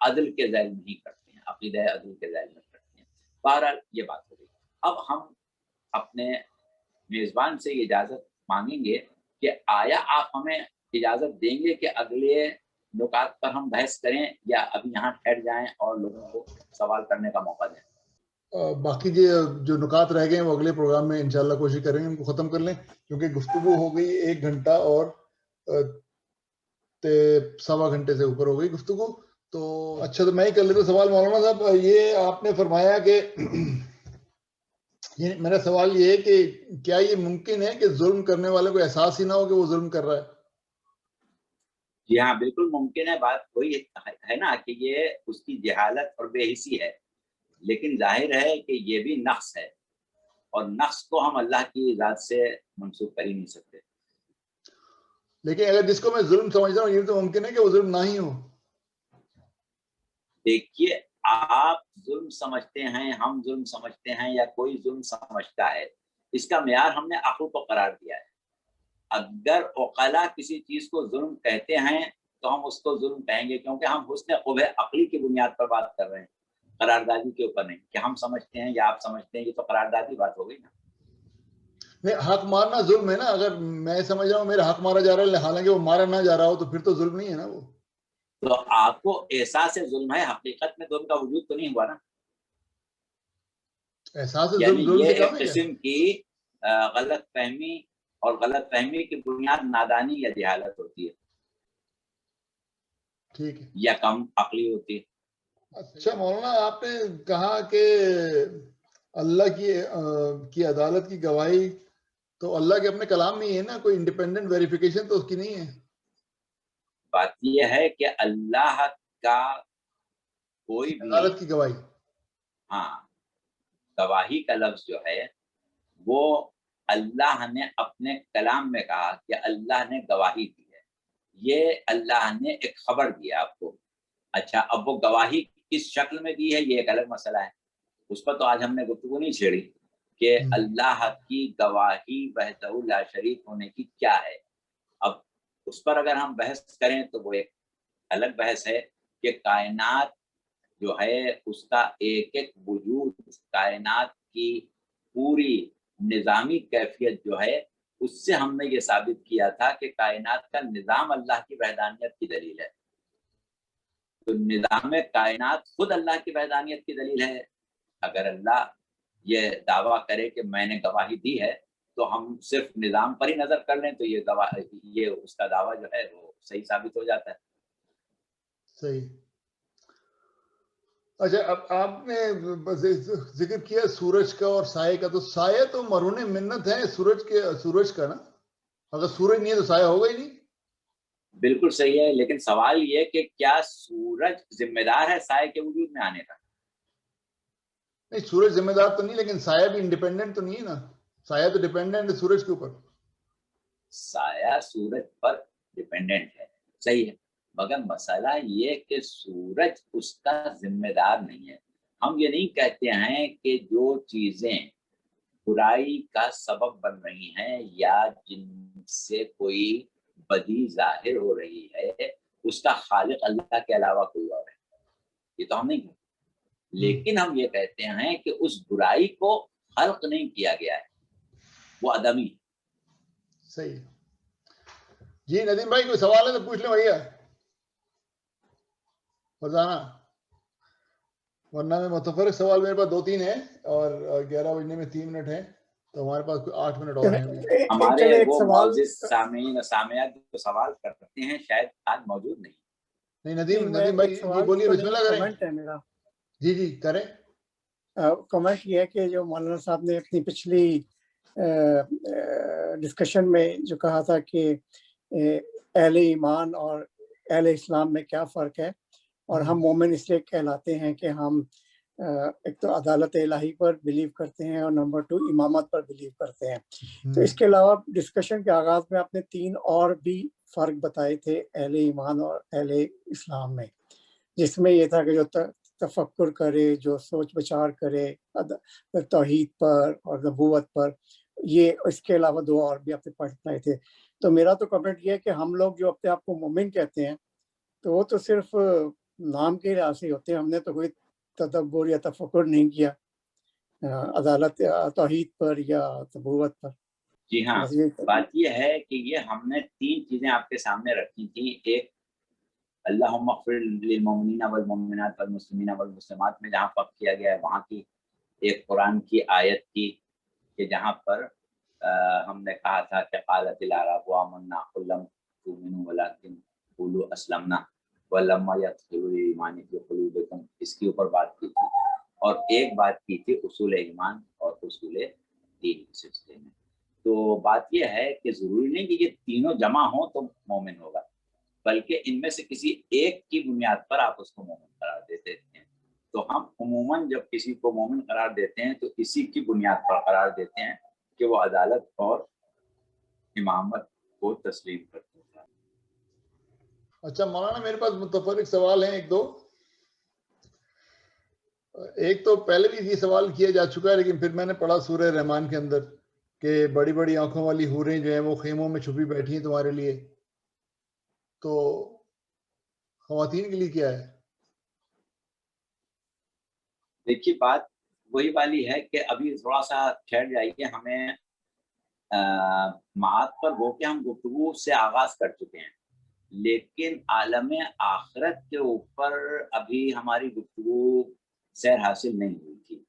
عدل کے ذیل میں ہی کرتے ہیں، عقیدہ عدل کے ذیل میں کرتے ہیں۔ بہرحال یہ بات ہو گئی۔ اب ہم اپنے میزبان سے اجازت مانگیں گے کہ آیا آپ ہمیں اجازت دیں گے کہ اگلے نکات پر ہم بحث کریں یا ابھی یہاں ٹھہر جائیں اور لوگوں کو سوال کرنے کا موقع دیں؟ باقی جو نکات رہ گئے ہیں وہ اگلے پروگرام میں انشاءاللہ کوشش کریں گے ان کو ختم کر لیں، کیونکہ گفتگو ہو گئی 1 گھنٹہ اور 1.25 گھنٹے سے اوپر ہو گئی گفتگو۔ تو اچھا، تو میں ہی کر لیتا سوال۔ مولانا صاحب، یہ آپ نے فرمایا کہ میرا سوال یہ ہے کہ کیا یہ ممکن ہے کہ ظلم کرنے والے کو احساس ہی نہ ہو کہ وہ ظلم کر رہا ہے؟ جی ہاں، بالکل ممکن ہے۔ بات وہی ہے نا کہ یہ اس کی جہالت اور بے حسی ہے، لیکن ظاہر ہے کہ یہ بھی نقص ہے، اور نقص کو ہم اللہ کی ذات سے منسوب کر ہی نہیں سکتے۔ لیکن اگر جس کو میں ظلم سمجھتا ہوں، یہ تو ممکن ہے کہ وہ ظلم نہ ہی ہو۔ دیکھیے، آپ ظلم سمجھتے ہیں، ہم ظلم سمجھتے ہیں، یا کوئی ظلم سمجھتا ہے، اس کا معیار ہم نے عقل کو قرار دیا ہے۔ اگر عقلا کسی چیز کو ظلم کہتے ہیں تو ہم اس کو ظلم کہیں گے، کیونکہ ہم حسن قبح عقلی کی بنیاد پر بات کر رہے ہیں، قراردادی کے اوپر نہیں کہ ہم سمجھتے ہیں یا آپ سمجھتے ہیں، یہ تو قراردادی بات ہو گئی نا۔ نہیں، حق مارنا ظلم ہے نا۔ اگر میں سمجھ رہا ہوں میرا حق مارا جا رہا ہے حالانکہ وہ مارا نہ جا رہا ہو تو پھر تو ظلم نہیں ہے نا وہ۔ تو آپ کو احساس ظلم ہے، حقیقت میں ظلم کا وجود تو نہیں ہوا نا۔ احساس یعنی ظلم یہ سے کم ایک ہے کیا؟ قسم کی غلط فہمی، اور غلط فہمی کی بنیاد نادانی یا جہالت ہوتی ہے، ٹھیک ہے، یا کم عقلی ہوتی ہے۔ اچھا مولانا، آپ نے کہا کہ اللہ کی عدالت کی گواہی تو اللہ کے اپنے کلام میں ہی ہے نا، کوئی انڈیپینڈنٹ ویریفیکیشن تو اس کی نہیں ہے۔ بات یہ ہے کہ اللہ کا کوئی بھی، عدالت کی گواہی، ہاں، گواہی کا لفظ جو ہے وہ اللہ نے اپنے کلام میں کہا کہ اللہ نے گواہی دی ہے، یہ اللہ نے ایک خبر دیا آپ کو۔ اچھا، اب وہ گواہی کس شکل میں دی ہے یہ ایک الگ مسئلہ ہے، اس پر تو آج ہم نے گفتگو نہیں چھیڑی کہ اللہ کی گواہی وحدہ لا شریک ہونے کی کیا ہے۔ اب اس پر اگر ہم بحث کریں تو وہ ایک الگ بحث ہے کہ کائنات جو ہے اس کا ایک ایک وجود، کائنات کی پوری نظامی کیفیت جو ہے، اس سے ہم نے یہ ثابت کیا تھا کہ کائنات کا نظام اللہ کی وحدانیت کی دلیل ہے۔ تو نظام کائنات خود اللہ کی وحدانیت کی دلیل ہے. اگر اللہ یہ دعویٰ کرے کہ میں نے گواہی دی ہے تو ہم صرف نظام پر ہی نظر کر لیں تو یہ اس کا دعویٰ جو ہے وہ صحیح ثابت ہو جاتا ہے. صحیح. اچھا اب آپ نے ذکر کیا سورج کا اور سائے کا, تو سایہ تو مرہون منت ہے سورج کا نا, اگر سورج نہیں ہے تو سایہ ہوگا ہی نہیں. بالکل صحیح ہے, لیکن سوال یہ کہ کیا سورج ذمہ دار ہے سائے کے وجود میں آنے کا؟ نہیں, سورج ذمہ دار تو نہیں, لیکن سایہ بھی انڈیپینڈنٹ تو نہیں ہے نا. سایہ تو ڈیپینڈنٹ ہے سورج کے اوپر. سایہ سورج پر ڈیپینڈنٹ ہے, صحیح ہے, مگر مسئلہ یہ کہ سورج اس کا ذمہ دار نہیں ہے. ہم یہ نہیں کہتے ہیں کہ جو چیزیں برائی کا سبب بن رہی ہیں یا جن سے کوئی بدی ظاہر ہو رہی ہے اس کا خالق اللہ کے علاوہ کوئی اور ہے, یہ تو ہم نہیں کہتے. لیکن ہم یہ کہتے ہیں کہ اس برائی کو خلق نہیں کیا گیا ہے, وہ عدمی ہے. صحیح. جی ندیم بھائی کوئی سوال ہے تو پوچھ لیں بھیا, فرزانہ, ورنہ میں متفرق سوال میرے پاس 2-3 ہیں اور 11 بجنے میں 3 منٹ ہیں, تو ہمارے پاس کوئی 8 منٹ اور ہیں. ہمارے وہ معزز سامعین و سامعات جو سوال کرتے ہیں شاید آج موجود نہیں. ندیم بھائی جی بولیے, بسم اللہ کریں. کمنٹ ہے میرا. جی کریں. کمنٹ یہ ہے کہ جو مولانا صاحب نے اپنی پچھلی ڈسکشن میں جو کہا تھا کہ اہل ایمان اور اہل اسلام میں کیا فرق ہے, اور ہم مومن اس لیے کہلاتے ہیں کہ ہم ایک تو عدالت الہی پر بلیو کرتے ہیں اور نمبر 2 امامت پر بلیو کرتے ہیں. تو اس کے علاوہ ڈسکشن کے آغاز میں آپ نے 3 اور بھی فرق بتائے تھے اہل ایمان اور اہل اسلام میں, جس میں یہ تھا کہ جو تفکر کرے, جو سوچ بچار کرے توحید پر اور نبوت پر, یہ اس کے علاوہ 2 اور بھی آپ نے پڑھائے تھے. تو میرا تو کمنٹ یہ ہے کہ ہم لوگ جو اپنے آپ کو مومن کہتے ہیں تو وہ تو صرف نام کے لحاظ سے ہوتے ہیں, ہم نے تو کوئی تدبر یا تفکر نہیں کیا عدالت توحید پر یا نبوت پر. جی ہاں, بات یہ ہے کہ یہ ہم نے 3 چیزیں آپ کے سامنے رکھی تھی. ایک اللہم اغفر للمؤمنین والمؤمنات والمسلمین والمسلمات میں جہاں فرق کیا گیا ہے وہاں کی ایک قرآن کی آیت کی کہ جہاں پر ہم نے کہا تھا کہ قالت الاعراب آمنا قل لم تؤمنوا ولکن قولوا اسلمنا ولما يدخل الایمان فی قلوبکم, اس کے اوپر بات کی تھی. اور ایک بات کی تھی اصول ایمان اور اصول دین کے سلسلے میں. تو بات یہ ہے کہ ضروری نہیں کہ یہ تینوں جمع ہوں تو مومن ہوگا, بلکہ ان میں سے کسی ایک کی بنیاد پر آپ اس کو مومن قرار دیتے ہیں. تو ہم عموماً جب کسی کو مومن قرار دیتے ہیں تو اسی کی بنیاد پر قرار دیتے ہیں کہ وہ عدالت اور امامت کو تسلیم کرتے ہیں. اچھا مولانا میرے پاس متفرق سوال ہیں 1-2. ایک تو پہلے بھی یہ سوال کیا جا چکا ہے, لیکن پھر میں نے پڑھا سورہ رحمان کے اندر کہ بڑی بڑی آنکھوں والی حوریں جو ہیں وہ خیموں میں چھپی بیٹھی ہیں تمہارے لیے, تو خواتین کے لیے کیا ہے؟ دیکھیے بات وہی والی ہے کہ ابھی تھوڑا سا ٹھہر جائیے, ہمیں معاد پر وہ کہ ہم گفتگو سے آغاز کر چکے ہیں, لیکن عالم آخرت کے اوپر ابھی ہماری گفتگو سیر حاصل نہیں ہوئی تھی.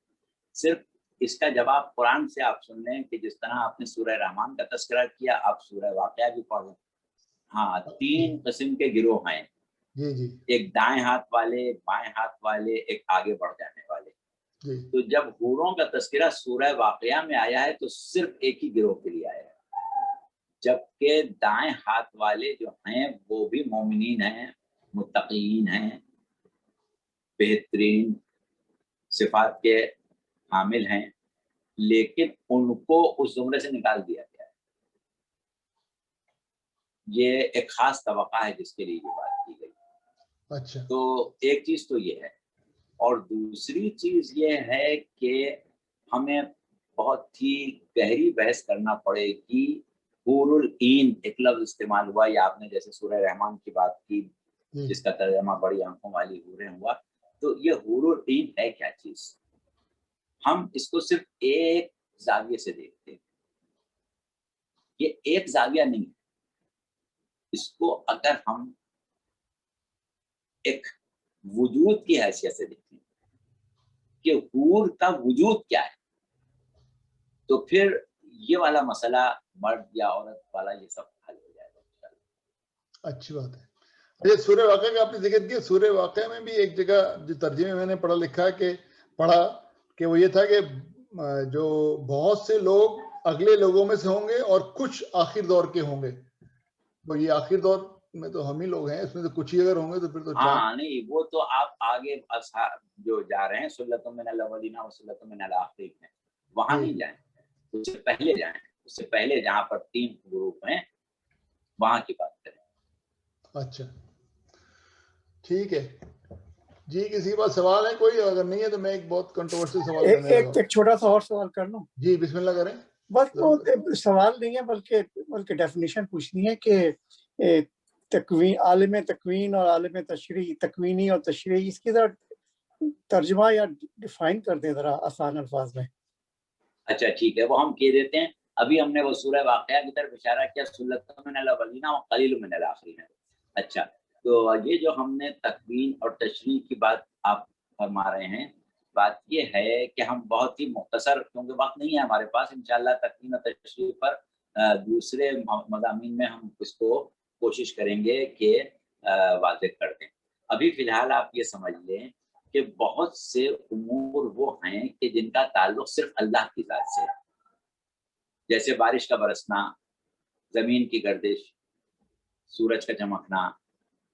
صرف اس کا جواب قرآن سے آپ سن لیں کہ جس طرح آپ نے سورہ رحمان کا تذکرہ کیا, آپ سورہ واقعہ بھی پڑھیں. ہاں 3 قسم کے گروہ ہیں, جی ایک دائیں ہاتھ والے, ایک بائیں ہاتھ والے, ایک آگے بڑھ جانے والے. تو جب حوروں کا تذکرہ سورہ واقعہ میں آیا ہے تو صرف ایک ہی گروہ کے لیے آیا ہے, جبکہ دائیں ہاتھ والے جو ہیں وہ بھی مومنین ہیں, متقین ہیں, بہترین صفات کے حامل ہیں, لیکن ان کو اس زمرے سے نکال دیا گیا ہے. یہ ایک خاص طبقہ ہے جس کے لیے یہ بات کی گئی. اچھا, تو ایک چیز تو یہ ہے, اور دوسری چیز یہ ہے کہ ہمیں بہت ہی گہری بحث کرنا پڑے گی. حور العین ایک لفظ استعمال ہوا, یا آپ نے جیسے سورہ رحمان کی بات کی جس کا ترجمہ بڑی آنکھوں والی حوریں ہوا, تو یہ حور العین ہے کیا چیز؟ ہم اس کو صرف ایک زاویے سے دیکھتے ہیں. یہ ایک زاویہ نہیں ہے, اس کو اگر ہم ایک وجود کی حیثیت سے دیکھیں کہ حور کا وجود کیا ہے، تو پھر یہ والا مسئلہ مرد یا عورت والا یہ سب حل ہو جائے گا۔ اچھی بات ہے۔ اچھا، سورہ واقعہ کا آپ نے ذکر کیا، سورہ واقعہ میں بھی ایک جگہ جو ترجمے میں نے پڑھا کہ وہ یہ تھا کہ جو بہت سے لوگ اگلے لوگوں میں سے ہوں گے اور کچھ آخر دور کے ہوں گے، تو یہ آخر دور میں تو ہم ہی لوگ ہیں، اس میں سے کچھ ہی اگر ہوں گے تو پھر تو ہاں نہیں، وہ تو آپ آگے جو جا رہے ہیں سلۃ من الاولین و سلۃ من الاخرین میں، وہاں نہیں جائیں، اس سے پہلے جائیں، اس سے پہلے جہاں پر 3 گروپ ہیں وہاں کی بات کریں۔ اچھا ٹھیک ہے جی۔ کسی کے پاس سوال ہے کوئی؟ اگر نہیں ہے تو میں ایک بہت کنٹروورسی سوال کرنے لگا ہوں۔ ایک چھوٹا سا اور سوال کر لوں؟ جی بسم اللہ کریں۔ بس وہ سوال نہیں ہے بلکہ ڈیفینیشن پوچھنی ہے کہ تکوین، عالم تکوین اور عالم تشریح، تکوینی اور تشریحی، اس کی ذرا ترجمہ یا ڈیفائن کر دیں ذرا آسان الفاظ میں۔ اچھا ٹھیک ہے، وہ ہم کہہ دیتے ہیں۔ ابھی ہم نے وہ سورہ واقعہ کی طرف اشارہ کیا، سلۃ من الاولین و قلیل من الاخرین۔ اچھا، تو یہ جو ہم نے تکوین اور تشریح کی بات آپ فرما رہے ہیں، بات یہ ہے کہ ہم بہت ہی مختصر، کیونکہ وقت نہیں ہے ہمارے پاس، انشاءاللہ تکوین اور تشریح پر دوسرے مضامین میں ہم اس کو کوشش کریں گے کہ واضح کر دیں۔ ابھی فی الحال آپ یہ سمجھ لیں کہ بہت سے امور وہ ہیں کہ جن کا تعلق صرف اللہ کی ذات سے ہے، جیسے بارش کا برسنا، زمین کی گردش، سورج کا چمکنا،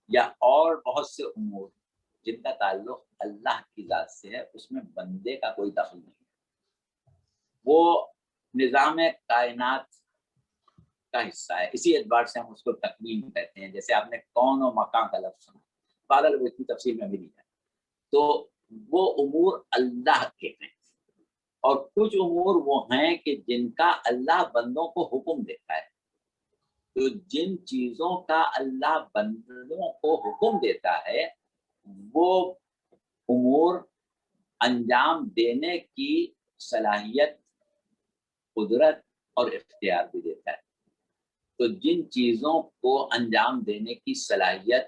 یا اور بہت سے امور جن کا تعلق اللہ کی ذات سے ہے، اس میں بندے کا کوئی دخل نہیں ہے، وہ نظام کائنات کا حصہ ہے۔ اسی اعتبار سے ہم اس کو تکوین کہتے ہیں۔ جیسے آپ نے کون و مکان کا لفظ سنا، بہرحال وہ اتنی تفصیل میں بھی نہیں ہے، تو وہ امور اللہ کے ہیں، اور کچھ امور وہ ہیں کہ جن کا اللہ بندوں کو حکم دیتا ہے۔ تو جن چیزوں کا اللہ بندوں کو حکم دیتا ہے وہ امور انجام دینے کی صلاحیت، قدرت اور اختیار بھی دیتا ہے۔ تو جن چیزوں کو انجام دینے کی صلاحیت،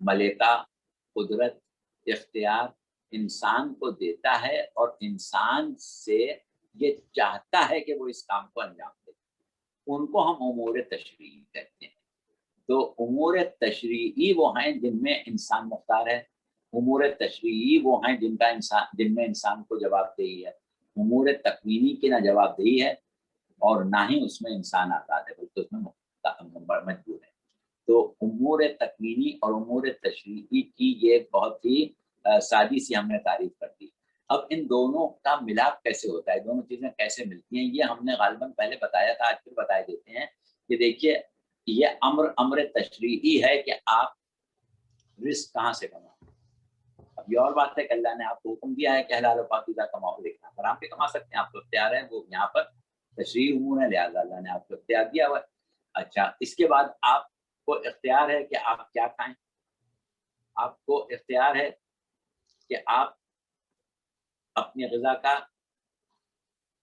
ملکہ، قدرت، اختیار انسان کو دیتا ہے، اور انسان سے یہ چاہتا ہے کہ وہ اس کام کو انجام دے، ان کو ہم امور تشریعی کہتے ہیں۔ تو امور تشریعی وہ ہیں جن میں انسان مختار ہے، امور تشریعی وہ ہیں جن میں انسان کو جواب دہی ہے۔ امور تکوینی کی نہ جواب دہی ہے اور نہ ہی اس میں انسان آزاد ہے، بلکہ اس میں مجبور ہے۔ تو امور تکوینی اور امور تشریعی کی یہ بہت ہی سادی سی ہم نے تعریف کر دی۔ اب ان دونوں کا ملاپ کیسے ہوتا ہے، دونوں چیزیں کیسے ملتی ہیں، یہ ہم نے غالباً پہلے بتایا تھا، آج پھر بتائے دیتے ہیں کہ دیکھیے یہ امر تشریعی ہے کہ آپ رزق کہاں سے کمائیں۔ اب یہ اور بات ہے کہ اللہ نے آپ کو حکم دیا ہے کہ حلال و پاکیزہ کماؤ، لیکن آپ آرام پہ کما سکتے ہیں، آپ کو اختیار ہے، وہ یہاں پر تشریعی امور ہے، لہٰذا اللہ نے آپ کو اختیار دیا ہوا ہے۔ اچھا، اس کے بعد آپ کو اختیار ہے کہ آپ کیا کھائیں، آپ کو اختیار ہے کہ آپ اپنی غذا کا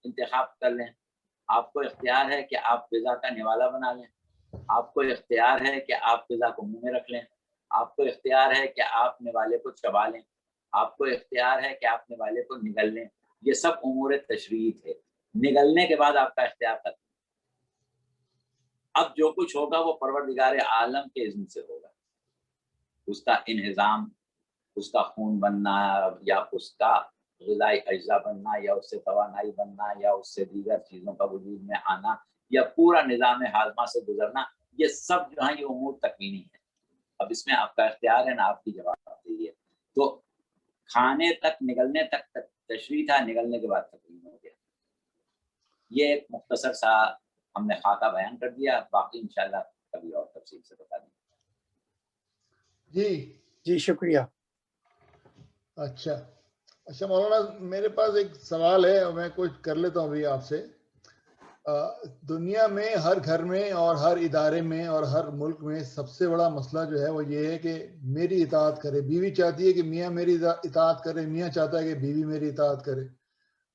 انتخاب کر لیں، آپ کو اختیار ہے کہ آپ غذا کا نوالا بنا لیں، آپ کو اختیار ہے کہ آپ غذا کو منہ میں رکھ لیں، آپ کو اختیار ہے کہ آپ نوالے کو چبا لیں، آپ کو اختیار ہے کہ آپ نوالے کو نگل لیں۔ یہ سب امور تشریعی تھے۔ نگلنے کے بعد آپ کا اختیار ختم۔ اب جو کچھ ہوگا وہ پروردگار عالم کے اذن سے ہوگا، اس کا انہضام، اس کا خون بننا یا اس کا غذائی اجزاء بننا یا اس سے توانائی بننا یا اس سے دیگر چیزوں کا وجود میں آنا یا پورا نظام ہاضمہ سے گزرنا، یہ سب جو ہیں یہ امور تکوینی ہیں۔ اب اس میں آپ کا اختیار ہے نہ آپ کی جواب دہی ہے۔ تو کھانے تک، نگلنے تک تشریح تھا، نگلنے کے بعد تکوین ہو گیا۔ یہ ایک مختصر سا ہم نے خاکہ بیان کر دیا، باقی انشاءاللہ کبھی اور تفصیل سے بتا دیں۔ جی شکریہ۔ اچھا مولانا، میرے پاس ایک سوال ہے اور میں کچھ کر لیتا ہوں ابھی آپ سے۔ دنیا میں ہر گھر میں اور ہر ادارے میں اور ہر ملک میں سب سے بڑا مسئلہ جو ہے وہ یہ ہے کہ میری اطاعت کرے۔ بیوی چاہتی ہے کہ میاں میری اطاعت کرے، میاں چاہتا ہے کہ بیوی میری اطاعت کرے۔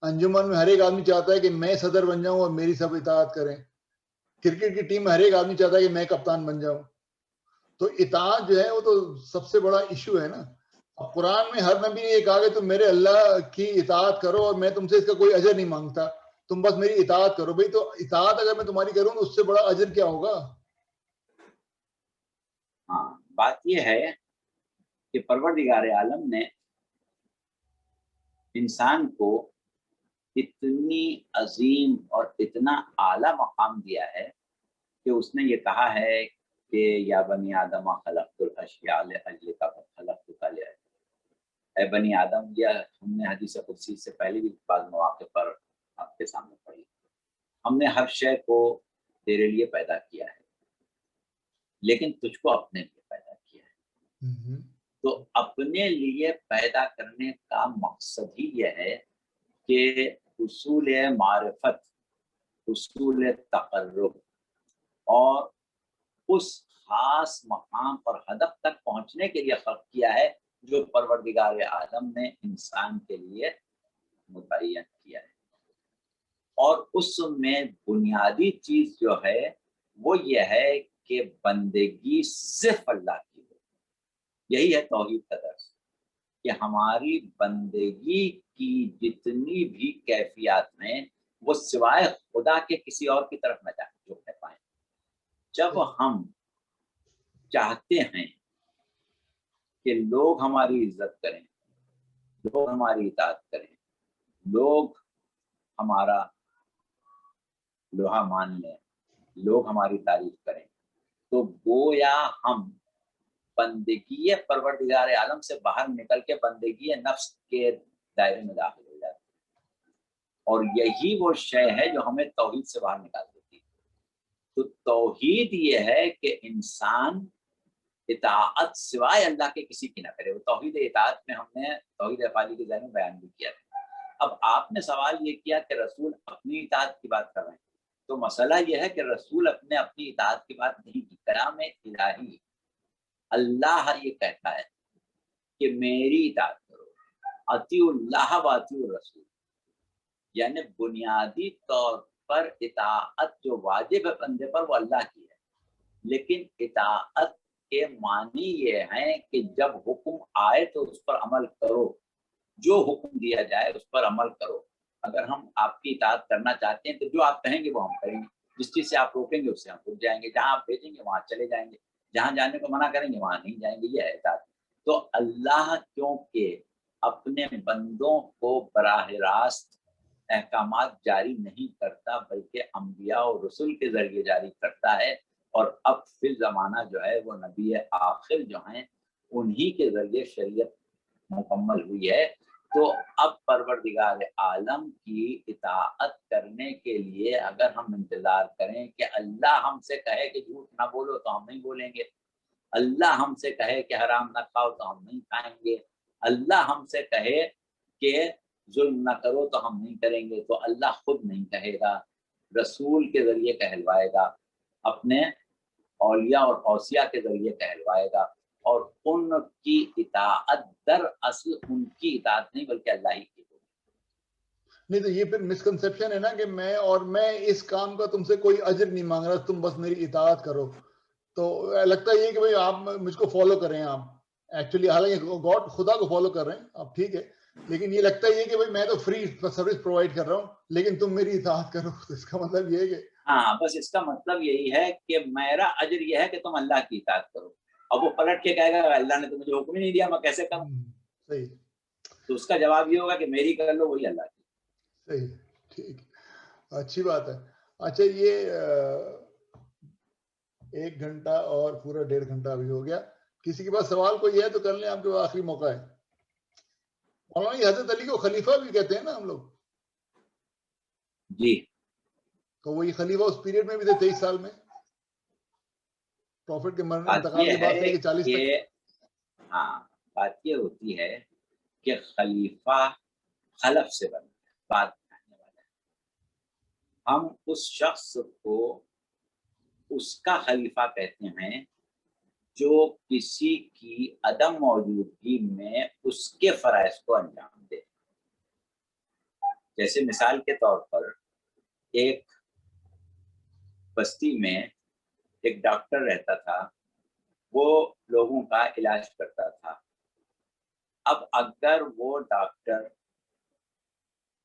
انجمن میں ہر ایک آدمی چاہتا ہے کہ میں صدر بن جاؤں اور میری سب اطاعت کریں۔ کرکٹ کی ٹیم میں ہر ایک آدمی چاہتا ہے کہ میں کپتان بن جاؤں۔ تو اطاعت جو ہے وہ تو سب سے بڑا ایشو ہے نا۔ اب قرآن میں ہر نبی نے یہ کہا کہ تم میرے اللہ کی اطاعت کرو اور میں تم سے اس کا کوئی اجر نہیں مانگتا, تم بس میری اطاعت کرو. بھئی تو اطاعت اگر میں تمہاری کروں تو اس سے بڑا اجر کیا ہوگا؟ ہاں, بات یہ ہے کہ پروردگار عالم نے انسان کو اتنی عظیم اور اتنا اعلیٰ مقام دیا ہے کہ اس نے یہ کہا ہے کہ یا بنی آدم خلقت الاشیاء لاجلک فخلقتک لأجلک, اے بنی آدم, یہ ہم نے حدیث قدسی سے پہلے بھی بعض مواقع پر آپ کے سامنے پڑھی, ہم نے ہر شے کو تیرے لیے پیدا کیا ہے لیکن تجھ کو اپنے لیے پیدا کیا ہے. تو اپنے لیے پیدا کرنے کا مقصد ہی یہ ہے کہ اصول معرفت, اصول تقرب اور اس خاص مقام اور ہدف تک پہنچنے کے لیے خلق کیا ہے جو پروردگار عالم نے انسان کے لیے متعین کیا ہے. اور اس میں بنیادی چیز جو ہے وہ یہ ہے کہ بندگی صرف اللہ کی ہو. یہی ہے توحید کا درس, کہ ہماری بندگی کی جتنی بھی کیفیات ہیں وہ سوائے خدا کے کسی اور کی طرف نہ جھکنے پائیں. جب ہم چاہتے ہیں کہ لوگ ہماری عزت کریں, لوگ ہماری اطاعت کریں, لوگ ہمارا لوہا مان لیں, لوگ ہماری تعریف کریں, تو گویا ہم بندگی پروردگار عالم سے باہر نکل کے بندگی نفس کے دائرے میں داخل ہو جاتے ہیں. اور یہی وہ شے ہے جو ہمیں توحید سے باہر نکال دیتی ہے. تو توحید یہ ہے کہ انسان اطاعت سوائے اللہ کے کسی کی نہ کرے. وہ توحید اطاعت میں ہم نے توحید افعالی کے ذریعے میں بیان بھی کیا تھا. اب آپ نے سوال یہ کیا کہ رسول اپنی اطاعت کی بات کر رہے ہیں, تو مسئلہ یہ ہے کہ رسول اپنی اطاعت کی بات نہیں کی. کلام الہی اللہ یہ کہتا ہے کہ میری اطاعت کرو, اطیعوا اللہ و اطیعوا الرسول, یعنی بنیادی طور پر اطاعت جو واجب ہے بندے پر وہ اللہ کی ہے, لیکن اطاعت کے معنی یہ ہیں کہ جب حکم آئے تو اس پر عمل کرو, جو حکم دیا جائے اس پر عمل کرو. اگر ہم آپ کی اطاعت کرنا چاہتے ہیں تو جو آپ کہیں گے وہ ہم کریں گے, جس چیز سے آپ روکیں گے اس سے ہم رک جائیں گے, جہاں آپ بھیجیں گے وہاں چلے جائیں گے, جہاں جانے کو منع کریں گے وہاں نہیں جائیں گے. یہ ہے اطاعت. تو اللہ کیونکہ اپنے بندوں کو براہ راست احکامات جاری نہیں کرتا بلکہ انبیاء اور رسول کے ذریعے جاری کرتا ہے, اور اب فی زمانہ جو ہے وہ نبی آخر جو ہیں انہی کے ذریعے شریعت مکمل ہوئی ہے. تو اب پروردگار عالم کی اطاعت کرنے کے لیے اگر ہم انتظار کریں کہ اللہ ہم سے کہے کہ جھوٹ نہ بولو تو ہم نہیں بولیں گے, اللہ ہم سے کہے کہ حرام نہ کھاؤ تو ہم نہیں کھائیں گے, اللہ ہم سے کہے کہ ظلم نہ کرو تو ہم نہیں کریں گے, تو اللہ خود نہیں کہے گا, رسول کے ذریعے کہلوائے گا, اپنے اولیاء اور اوصیاء کے ذریعے کہلوائے گا. اور ان کی اطاعت در اصل ان کی اطاعت نہیں بلکہ اللہ ہی کی ہوگی. نہیں تو یہ پھر مسکنسیپشن ہے نا کہ میں اس کام کا تم سے کوئی اجر نہیں مانگ رہا, تم بس میری اطاعت کرو. تو لگتا یہ کہ بھئی آپ مجھ کو فالو کریں, آپ ایکچولی حالانکہ گاڈ خدا کو فالو کر رہے ہیں آپ, ٹھیک ہے, لیکن یہ لگتا یہ کہ بھئی میں تو فری سروس پرووائڈ کر رہا ہوں لیکن تم میری اطاعت کرو. تو اس کا مطلب یہ ہے کہ ہاں, بس اس کا مطلب یہی ہے کہ میرا اجر یہ ہے کہ تم اللہ کی اطاعت کرو. اب وہ پلٹ کے کہے گا اللہ نے تو مجھے حکم ہی نہیں دیا, میں کیسے کروں؟ صحیح, تو اس کا جواب یہ ہوگا کہ میری کر لو وہی اللہ کی. صحیح, ٹھیک, اچھی بات ہے. اچھا یہ 1 گھنٹہ اور پورا 1.5 گھنٹہ ابھی ہو گیا. کسی کے پاس سوال کوئی ہے تو کر لیں, آپ کے آخری موقع ہے. مولانا یہ حضرت علی کو خلیفہ بھی کہتے ہیں نا ہم لوگ, جی تو وہی خلیفہ اس پیریڈ میں بھی تھے 23 سال میں, پروفٹ کے مرنے بات انتقال یہ کے بعد سے ہے لے کے 40 تک. کہ ہاں, بات یہ ہوتی ہے کہ خلیفہ خلف سے بنا بات کہنے والا ہے. ہم اس شخص کو اس کا خلیفہ کہتے ہیں جو کسی کی عدم موجودگی میں اس کے فرائض کو انجام دے. جیسے مثال کے طور پر ایک بستی میں ایک ڈاکٹر رہتا تھا, وہ لوگوں کا علاج کرتا تھا. اب اگر وہ ڈاکٹر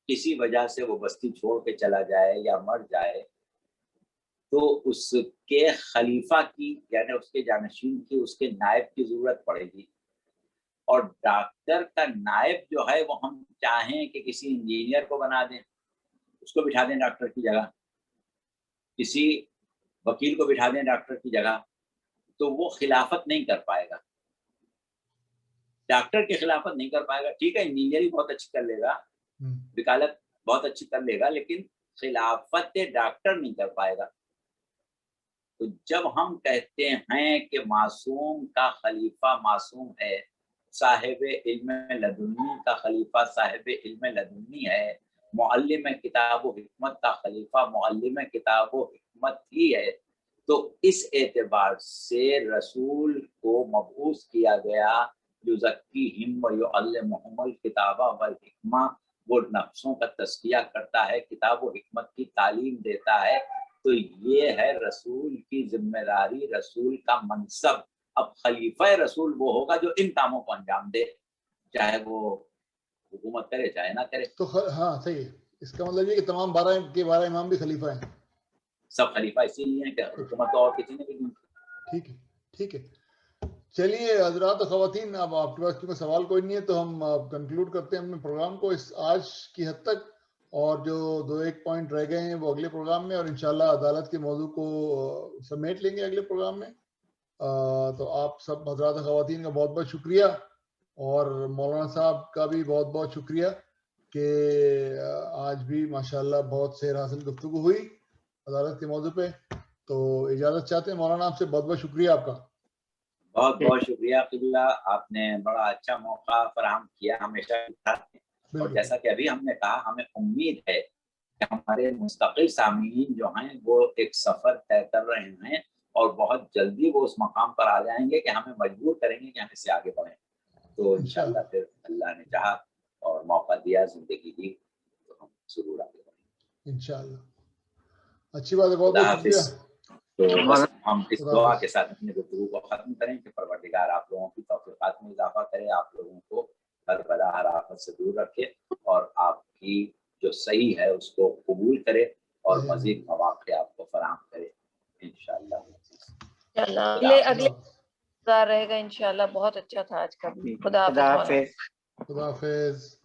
کسی وجہ سے وہ بستی چھوڑ کے چلا جائے یا مر جائے تو اس کے خلیفہ کی یعنی اس کے جانشین کی اس کے نائب کی ضرورت پڑے گی. اور ڈاکٹر کا نائب جو ہے وہ ہم چاہیں کہ کسی انجینئر کو بنا دیں, اس کو بٹھا دیں ڈاکٹر کی جگہ, کسی وکیل کو بٹھا دیں ڈاکٹر کی جگہ, تو وہ خلافت نہیں کر پائے گا, ڈاکٹر کی خلافت نہیں کر پائے گا. ٹھیک ہے انجینئرنگ بہت اچھی کر لے گا, وکالت بہت اچھی کر لے گا, لیکن خلافت ڈاکٹر نہیں کر پائے گا. تو جب ہم کہتے ہیں کہ معصوم کا خلیفہ معصوم ہے, صاحب علم لدنی کا خلیفہ صاحب علم لدنی ہے, معلم کتاب و حکمت کا خلیفہ معلم کتاب و حکمت ہی ہے, تو اس اعتبار سے رسول کو مبعوث کیا گیا یزکیہم و یعلمہم الکتاب والحکمہ, وہ نفسوں کا تزکیہ کرتا ہے, کتاب و حکمت کی تعلیم دیتا ہے. تو یہ ہے رسول کی ذمہ داری, رسول کا منصب. اب خلیفہ رسول وہ ہوگا جو ان کاموں کو انجام دے, چاہے وہ حکومت کرے چاہے نہ کرے. تو ہاں صحیح ہے, اس کا مطلب یہ کہ تمام 12 امام بھی خلیفہ ہیں. سب خلیفہ اسی لیے ہیں کہ حکومت اور کسی نے بھی نہیں. ٹھیک ہے ٹھیک ہے, چلیے حضرات و خواتین, اب آپ کے پاس کیونکہ سوال کوئی نہیں ہے تو ہم کنکلوڈ کرتے ہیں اپنے پروگرام کو اس آج کی حد تک, اور جو 2-1 پوائنٹ رہ گئے ہیں وہ اگلے پروگرام میں, اور انشاءاللہ عدالت کے موضوع کو سمیٹ لیں گے اگلے پروگرام میں. تو آپ سب حضرات و خواتین کا بہت بہت شکریہ, اور مولانا صاحب کا بھی بہت بہت شکریہ کہ آج بھی ماشاءاللہ بہت سیر حاصل گفتگو ہوئی عدالت کے موضوع پہ. تو اجازت چاہتے ہیں مولانا آپ سے, بہت بہت شکریہ آپ کا. بہت بہت شکریہ قبلہ, آپ نے بڑا اچھا موقع فراہم کیا ہمیشہ. اور جیسا کہ ابھی ہم نے کہا, ہمیں امید ہے کہ ہمارے مستقل سامعین جو ہیں وہ ایک سفر طے کر رہے ہیں, اور بہت جلدی وہ اس مقام پر آ جائیں گے کہ ہمیں مجبور کریں گے کہ ہم اس سے آگے بڑھیں. تو انشاءاللہ پھر اللہ نے چاہا اور موقع دیا, زندگی دی, تو ہم ضرور آگے بڑھیں گے انشاءاللہ. اچھی بات ہے, بہت بہت شکریہ. تو بس ہم اس دعا کے ساتھ اپنے گفتگو کو ختم کریں کہ پروردگار آپ لوگوں کی توفیقات میں اضافہ کرے, آپ لوگوں کو ہر بلا ہر آفت سے دور رکھے, اور آپ کی جو صحیح ہے اس کو قبول کرے, اور مزید مواقع آپ کو فراہم کرے انشاءاللہ. اگلے رہے گا انشاءاللہ. بہت اچھا تھا آج کا. خدا حافظ. خدا حافظ.